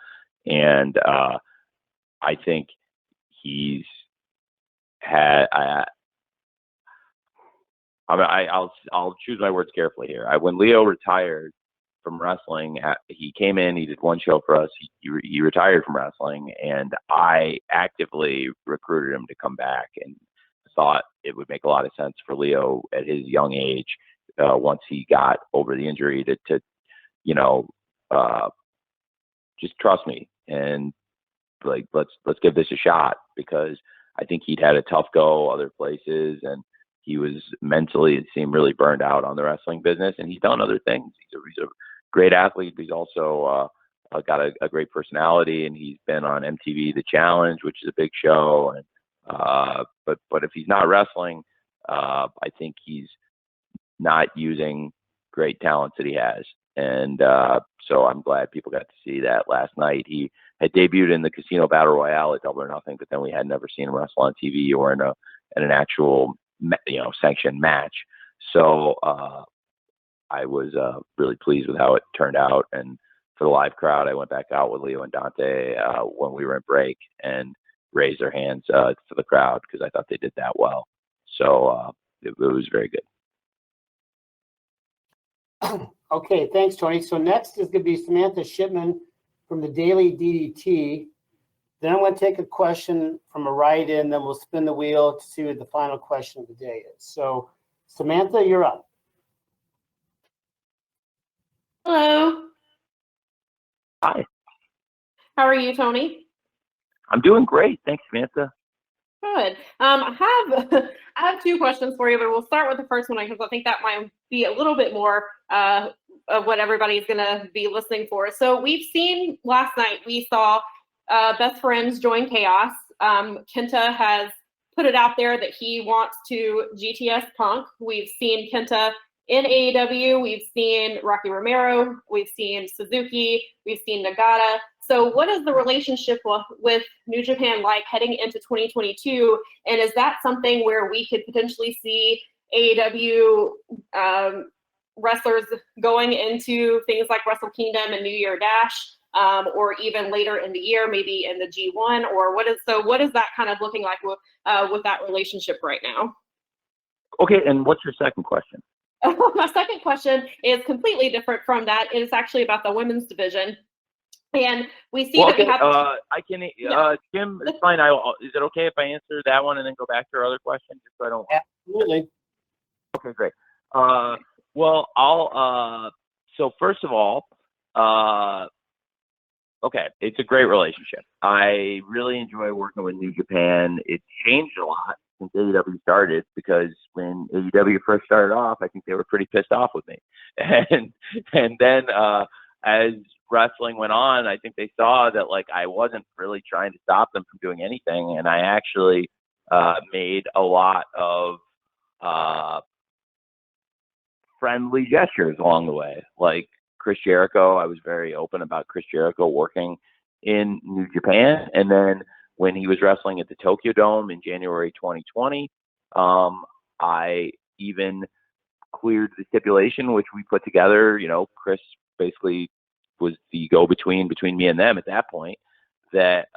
And I think he's had. I'll choose my words carefully here. When Leo retired from wrestling, he came in. He did one show for us. He retired from wrestling, and I actively recruited him to come back, and thought it would make a lot of sense for Leo at his young age, once he got over the injury, to just trust me and like let's give this a shot, because I think he'd had a tough go other places, and he was mentally, it seemed, really burned out on the wrestling business, and he's done other things. He's a great athlete. He's also got a great personality, and he's been on MTV The Challenge, which is a big show. And but if he's not wrestling, I think he's not using great talents that he has. And so I'm glad people got to see that last night. He had debuted in the Casino Battle Royale at Double or Nothing, but then we had never seen him wrestle on TV or in an actual sanctioned match. So I was really pleased with how it turned out. And for the live crowd, I went back out with Leo and Dante when we were in break and raised their hands for the crowd, because I thought they did that well. So it was very good. Okay, thanks, Tony. So next is going to be Samantha Shipman from the Daily DDT. Then I'm going to take a question from a write-in, then we'll spin the wheel to see what the final question of the day is. So, Samantha, you're up. Hello. Hi. How are you, Tony? I'm doing great. Thanks, Samantha. Good. I have two questions for you, but we'll start with the first one because I think that might be a little bit more of what everybody's going to be listening for. So we've seen last night, we saw Best Friends join Chaos. Kenta has put it out there that he wants to GTS Punk. We've seen Kenta in AEW. We've seen Rocky Romero. We've seen Suzuki. We've seen Nagata. So what is the relationship with New Japan like heading into 2022? And is that something where we could potentially see AEW wrestlers going into things like Wrestle Kingdom and New Year Dash, or even later in the year, maybe in the G1? Or what is that kind of looking like with that relationship right now? Okay, and what's your second question? My second question is completely different from that. It is actually about the women's division. And we see that we have. I can, Jim, it's fine. Is it okay if I answer that one and then go back to our other question, just so I don't? Absolutely. Okay, great. Well, so first of all, okay, it's a great relationship. I really enjoy working with New Japan. It's changed a lot since AEW started, because when AEW first started off, I think they were pretty pissed off with me. And then as wrestling went on, I think they saw that I wasn't really trying to stop them from doing anything, and I actually made a lot of friendly gestures along the way. Like Chris Jericho, I was very open about Chris Jericho working in New Japan, and then when he was wrestling at the Tokyo Dome in January 2020, I even cleared the stipulation, which we put together. Chris basically was the go-between between me and them at that point, that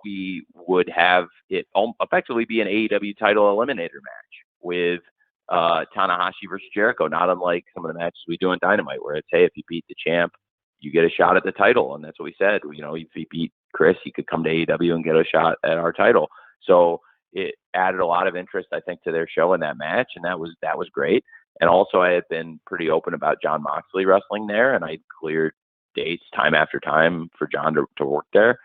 we would have it effectively be an AEW title eliminator match with Tanahashi versus Jericho, not unlike some of the matches we do in Dynamite, where it's, hey, if you beat the champ, you get a shot at the title. And that's what we said. If he beat Chris, he could come to AEW and get a shot at our title. So it added a lot of interest, I think, to their show in that match, and that was great. And also, I had been pretty open about John Moxley wrestling there, and I cleared dates time after time for John to work there.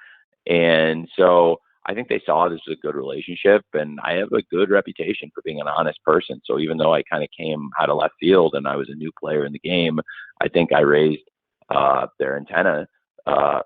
And so I think they saw this as a good relationship, and I have a good reputation for being an honest person. So even though I kind of came out of left field and I was a new player in the game, I think I raised their antenna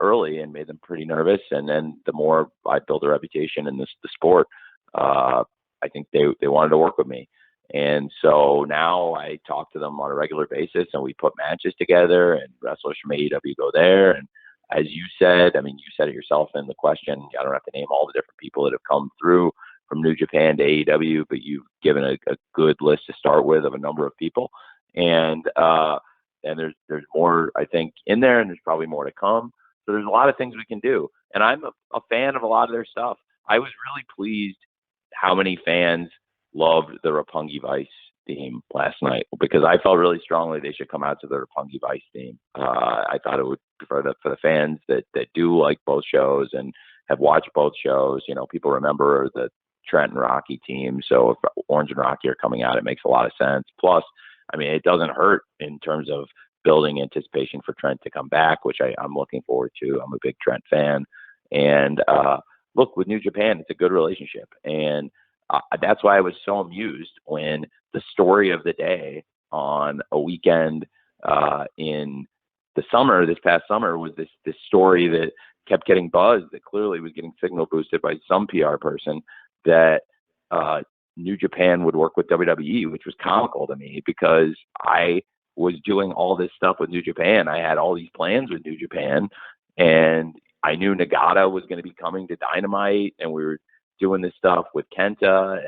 early and made them pretty nervous. And then the more I built a reputation in the sport, I think they wanted to work with me. And so now I talk to them on a regular basis, and we put matches together, and wrestlers from AEW go there. And as you said, you said it yourself in the question, I don't have to name all the different people that have come through from New Japan to AEW, but you've given a good list to start with of a number of people. And there's more, I think, in there, and there's probably more to come. So there's a lot of things we can do. and I'm a fan of a lot of their stuff. I was really pleased how many fans loved the Roppongi Vice theme last night, because I felt really strongly they should come out to the Roppongi Vice theme. I thought it would, for the fans that do like both shows and have watched both shows, you know, people remember the Trent and Rocky team. So if Orange and Rocky are coming out, it makes a lot of sense. Plus, I mean, it doesn't hurt in terms of building anticipation for Trent to come back, which I'm looking forward to. I'm a big Trent fan. And look, with New Japan, it's a good relationship. And that's why I was so amused when the story of the day on a weekend in the summer, this past summer, was this story that kept getting buzzed, that clearly was getting signal boosted by some PR person, that New Japan would work with WWE, which was comical to me, because I was doing all this stuff with New Japan. I had all these plans with New Japan, and I knew Nagata was going to be coming to Dynamite, and we were doing this stuff with Kenta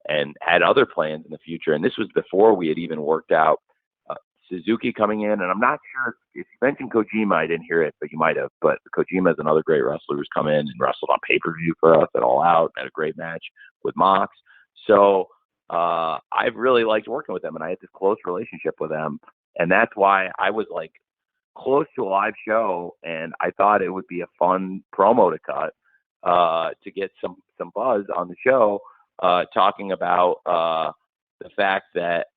and had other plans in the future. And this was before we had even worked out Suzuki coming in. And I'm not sure if you mentioned Kojima, I didn't hear it, but you might have. But Kojima is another great wrestler who's come in and wrestled on pay-per-view for us at All Out, had a great match with Mox. So I've really liked working with them, and I had this close relationship with them. And that's why I was like close to a live show, and I thought it would be a fun promo to cut to get some buzz on the show, talking about the fact that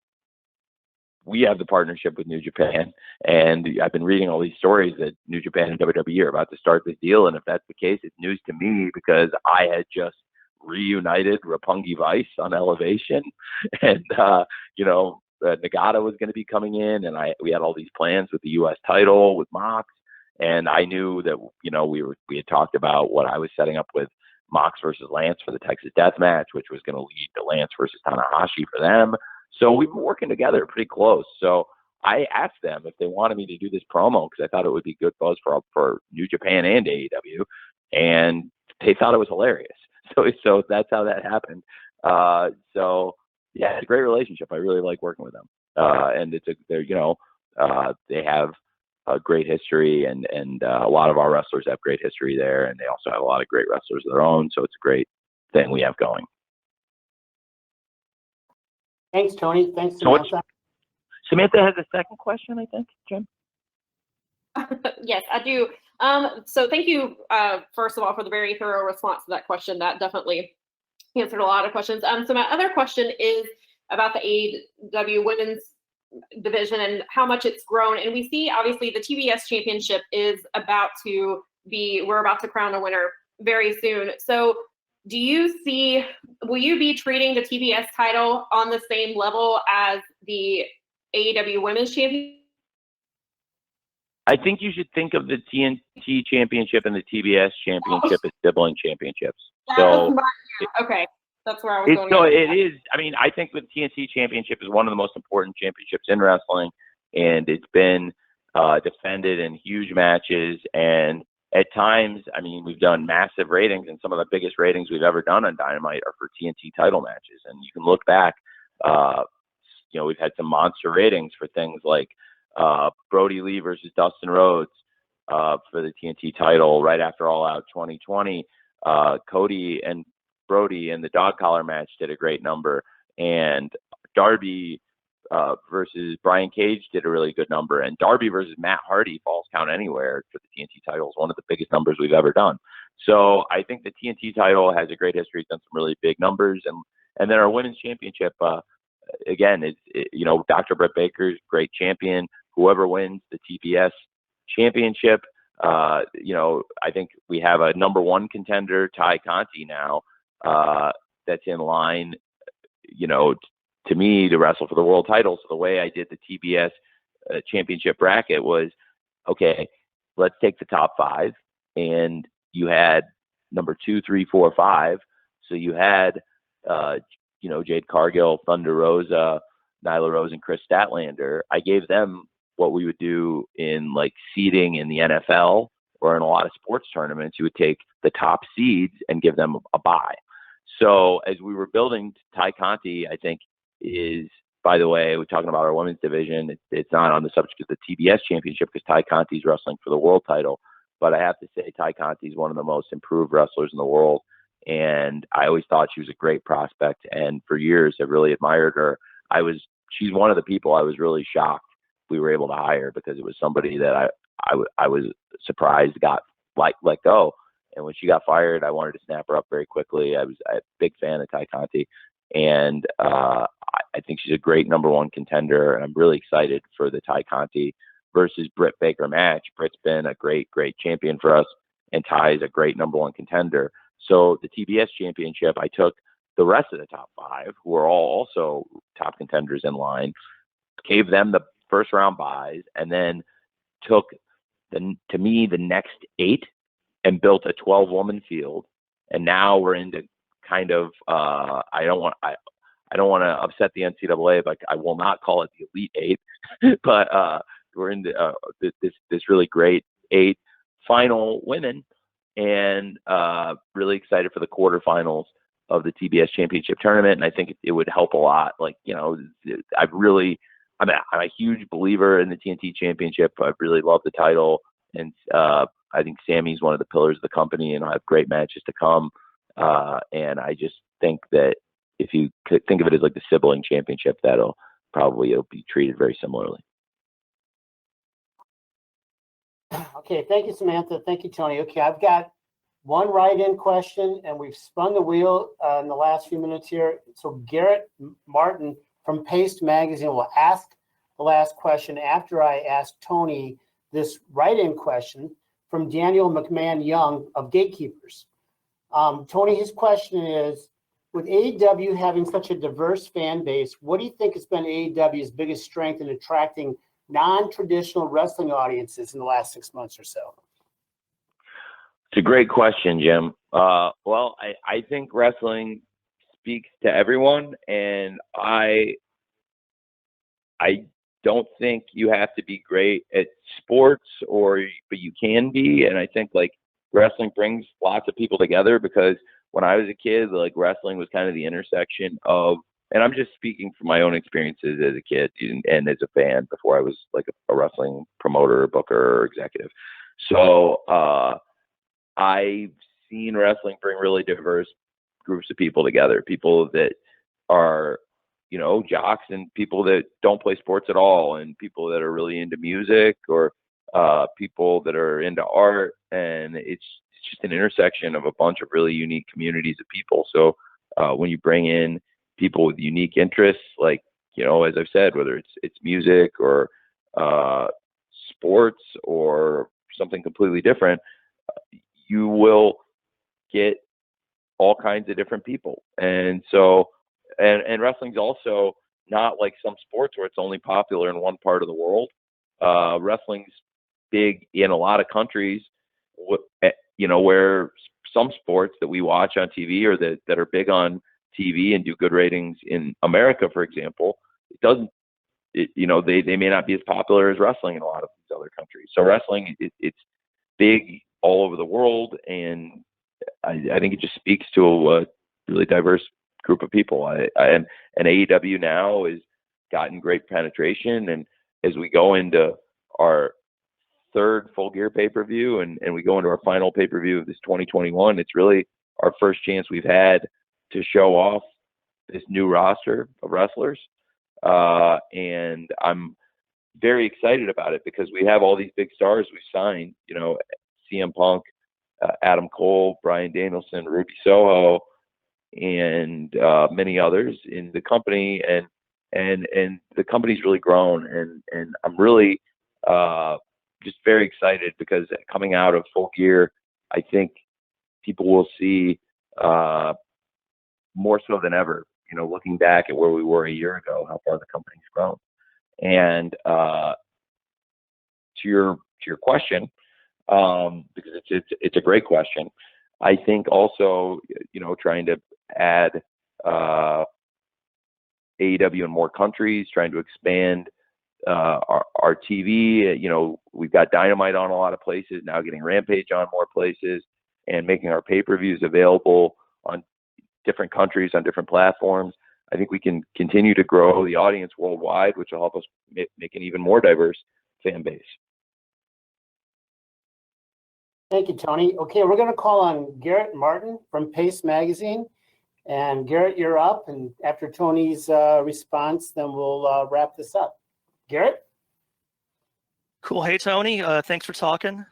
we have the partnership with New Japan, and I've been reading all these stories that New Japan and WWE are about to start this deal. And if that's the case, it's news to me, because I had just reunited Roppongi Vice on Elevation, and Nagata was going to be coming in, and we had all these plans with the U.S. title with Mox, and I knew that we had talked about what I was setting up with Mox versus Lance for the Texas Death Match, which was going to lead to Lance versus Tanahashi for them. So we've been working together pretty close. So I asked them if they wanted me to do this promo, because I thought it would be good buzz for New Japan and AEW, and they thought it was hilarious. So that's how that happened. So yeah, it's a great relationship. I really like working with them, and they have a great history, and a lot of our wrestlers have great history there, and they also have a lot of great wrestlers of their own. So it's a great thing we have going. Thanks, Tony. Thanks, Samantha. Samantha has a second question, I think, Jim. Yes, I do. So thank you, first of all, for the very thorough response to that question. That definitely answered a lot of questions. So my other question is about the AEW women's division and how much it's grown. And we see, obviously, the TBS championship is we're about to crown a winner very soon. So will you be treating the TBS title on the same level as the AEW women's champion? I think you should think of the TNT championship and the TBS championship as sibling championships. Okay. That's where I was going. So it is. I mean, I think the TNT championship is one of the most important championships in wrestling, and it's been defended in huge matches. And at times, I mean, we've done massive ratings, and some of the biggest ratings we've ever done on Dynamite are for TNT title matches. And you can look back, we've had some monster ratings for things like Brody Lee versus Dustin Rhodes for the TNT title right after All Out 2020. Cody and Brody in the dog collar match did a great number, and Darby versus Brian Cage did a really good number, and Darby versus Matt Hardy, Falls Count Anywhere for the TNT title, is one of the biggest numbers we've ever done. So I think the TNT title has a great history, it's done some really big numbers, and then our women's championship, again, Dr. Britt Baker's great champion. Whoever wins the TBS championship, I think we have a number one contender, Ty Conti now, that's in line, to me, to wrestle for the world title. So the way I did the TBS championship bracket was, okay, let's take the top five, and you had number 2, 3, 4, 5. So you had, Jade Cargill, Thunder Rosa, Nyla Rose, and Chris Statlander. I gave them what we would do in like seeding in the NFL or in a lot of sports tournaments. You would take the top seeds and give them a bye. So as we were building, Ty Conti, I think, is, by the way, we're talking about our women's division. It's not on the subject of the TBS championship because Ty Conti's wrestling for the world title. but I have to say Ty Conti is one of the most improved wrestlers in the world. And I always thought she was a great prospect. And for years, I really admired her. She's one of the people I was really shocked we were able to hire, because it was somebody that I was surprised got let go. And when she got fired, I wanted to snap her up very quickly. I'm a big fan of Ty Conti, and I think she's a great #1 contender. And I'm really excited for the Ty Conti versus Britt Baker match. Britt's been a great champion for us, and Ty is a great #1 contender. So the TBS championship, I took the rest of the top 5, who are all also top contenders in line, gave them the first round buys, and then took the next 8 and built a 12-woman field. And now we're into kind of I don't want to upset the NCAA, but I will not call it the Elite 8, but we're into this really great 8 final women, and really excited for the quarterfinals of the TBS championship tournament. And I think it would help a lot. Like, I'm a huge believer in the TNT championship. I really love the title. And I think Sammy's one of the pillars of the company, and I'll have great matches to come. And I just think that if you could think of it as like the sibling championship, it'll be treated very similarly. Okay, thank you, Samantha. Thank you, Tony. Okay, I've got one write-in question, and we've spun the wheel in the last few minutes here. So Garrett Martin from Paste Magazine will ask the last question after I ask Tony this write-in question from Daniel McMahon Young of Gatekeepers. Tony, his question is, with AEW having such a diverse fan base, what do you think has been AEW's biggest strength in attracting non-traditional wrestling audiences in the last 6 months or so? It's a great question, Jim. Well, I think wrestling speaks to everyone, and I don't think you have to be great at sports, but you can be. And I think like wrestling brings lots of people together, because when I was a kid, like wrestling was kind of the intersection of, and I'm just speaking from my own experiences as a kid and as a fan before I was like a wrestling promoter, booker, or executive. So I've seen wrestling bring really diverse groups of people together, people that are, jocks, and people that don't play sports at all, and people that are really into music, or people that are into art. And it's just an intersection of a bunch of really unique communities of people. So when you bring in people with unique interests, like, as I've said, whether it's music or sports or something completely different, you will get all kinds of different people. And so, and wrestling's also not like some sports where it's only popular in one part of the world. Wrestling's big in a lot of countries, where some sports that we watch on TV or that are big on TV and do good ratings in America, for example, they may not be as popular as wrestling in a lot of these other countries. So wrestling, it's big all over the world, and I think it just speaks to a really diverse group of people. And AEW now has gotten great penetration, and as we go into our third Full Gear pay-per-view and we go into our final pay-per-view of this 2021, it's really our first chance we've had to show off this new roster of wrestlers. And I'm very excited about it, because we have all these big stars we signed, CM Punk, Adam Cole, Bryan Danielson, Ruby Soho, and many others in the company, and the company's really grown, and I'm really just very excited, because coming out of Full Gear, I think people will see more so than ever, looking back at where we were a year ago, how far the company's grown. And to your question, because it's a great question, I think also, trying to add AEW in more countries, trying to expand our TV. We've got Dynamite on a lot of places, now getting Rampage on more places, and making our pay-per-views available on different countries, on different platforms. I think we can continue to grow the audience worldwide, which will help us make an even more diverse fan base. Thank you, Tony. Okay, we're going to call on Garrett Martin from Pace Magazine. And Garrett, you're up. And after Tony's response, then we'll wrap this up. Garrett? Cool. Hey, Tony. Thanks for talking.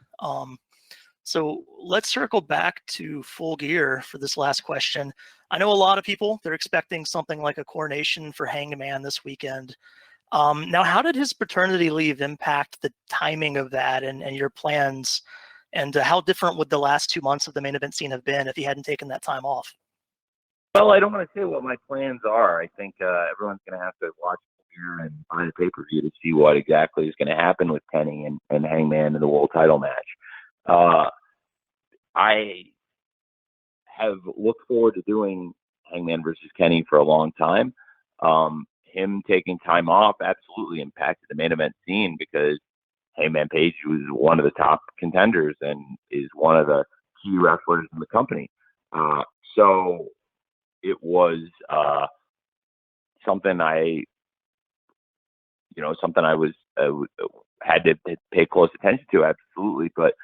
So let's circle back to Full Gear for this last question. I know a lot of people, they're expecting something like a coronation for Hangman this weekend. Now, how did his paternity leave impact the timing of that and your plans? And how different would the last 2 months of the main event scene have been if he hadn't taken that time off? Well, I don't want to say what my plans are. I think everyone's going to have to watch here and buy the pay-per-view to see what exactly is going to happen with Kenny and Hangman in the world title match. I have looked forward to doing Hangman versus Kenny for a long time. Him taking time off absolutely impacted the main event scene because Hangman Page was one of the top contenders and is one of the key wrestlers in the company. So it was something I was had to pay close attention to, absolutely. But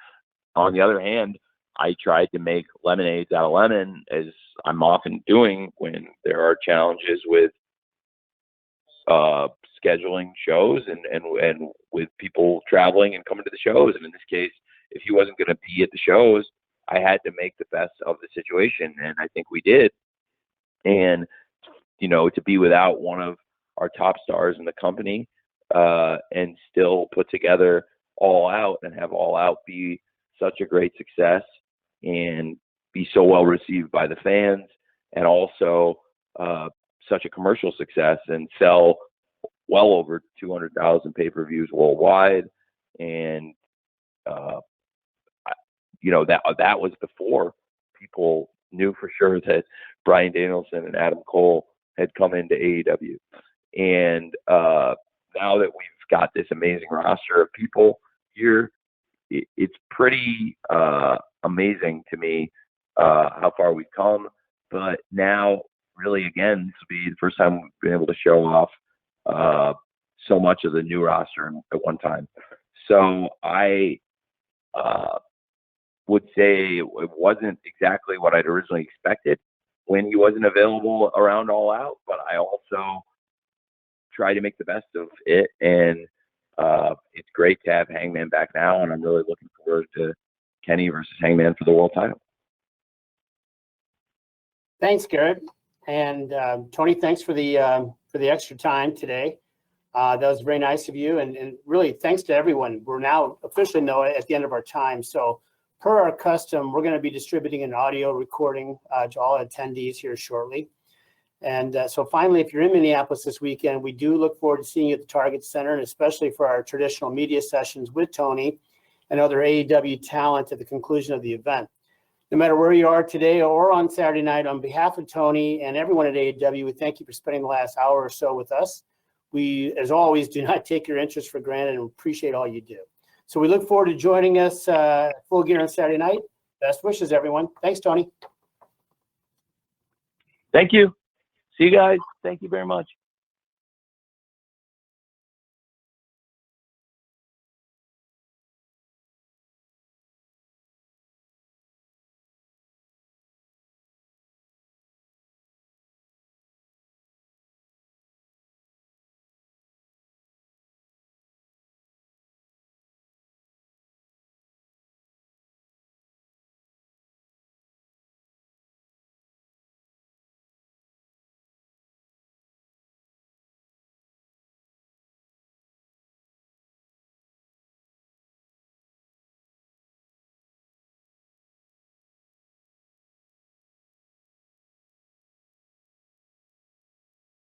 on the other hand, I tried to make lemonades out of lemon, as I'm often doing when there are challenges with scheduling shows and with people traveling and coming to the shows. And in this case, if he wasn't going to be at the shows, I had to make the best of the situation, and I think we did. And to be without one of our top stars in the company and still put together All Out and have All Out be such a great success and be so well received by the fans, and also such a commercial success and sell well over 200,000 pay-per-views worldwide. And that was before people knew for sure that Bryan Danielson and Adam Cole had come into AEW. And now that we've got this amazing roster of people here, it's pretty amazing to me how far we've come. But now, really, again, this will be the first time we've been able to show off so much of the new roster at one time. So I would say it wasn't exactly what I'd originally expected when he wasn't available around All Out, but I also try to make the best of it. And it's great to have Hangman back now, and I'm really looking forward to Kenny versus Hangman for the world title. Thanks, Garrett. And Tony, thanks for the extra time today. That was very nice of you. And really, thanks to everyone. We're now officially at the end of our time. So per our custom, we're going to be distributing an audio recording to all attendees here shortly. And so finally, if you're in Minneapolis this weekend, we do look forward to seeing you at the Target Center, and especially for our traditional media sessions with Tony and other AEW talent at the conclusion of the event. No matter where you are today or on Saturday night, on behalf of Tony and everyone at AEW, we thank you for spending the last hour or so with us. We, as always, do not take your interest for granted and appreciate all you do. So we look forward to joining us Full Gear on Saturday night. Best wishes, everyone. Thanks, Tony. Thank you. See you guys. Thank you very much.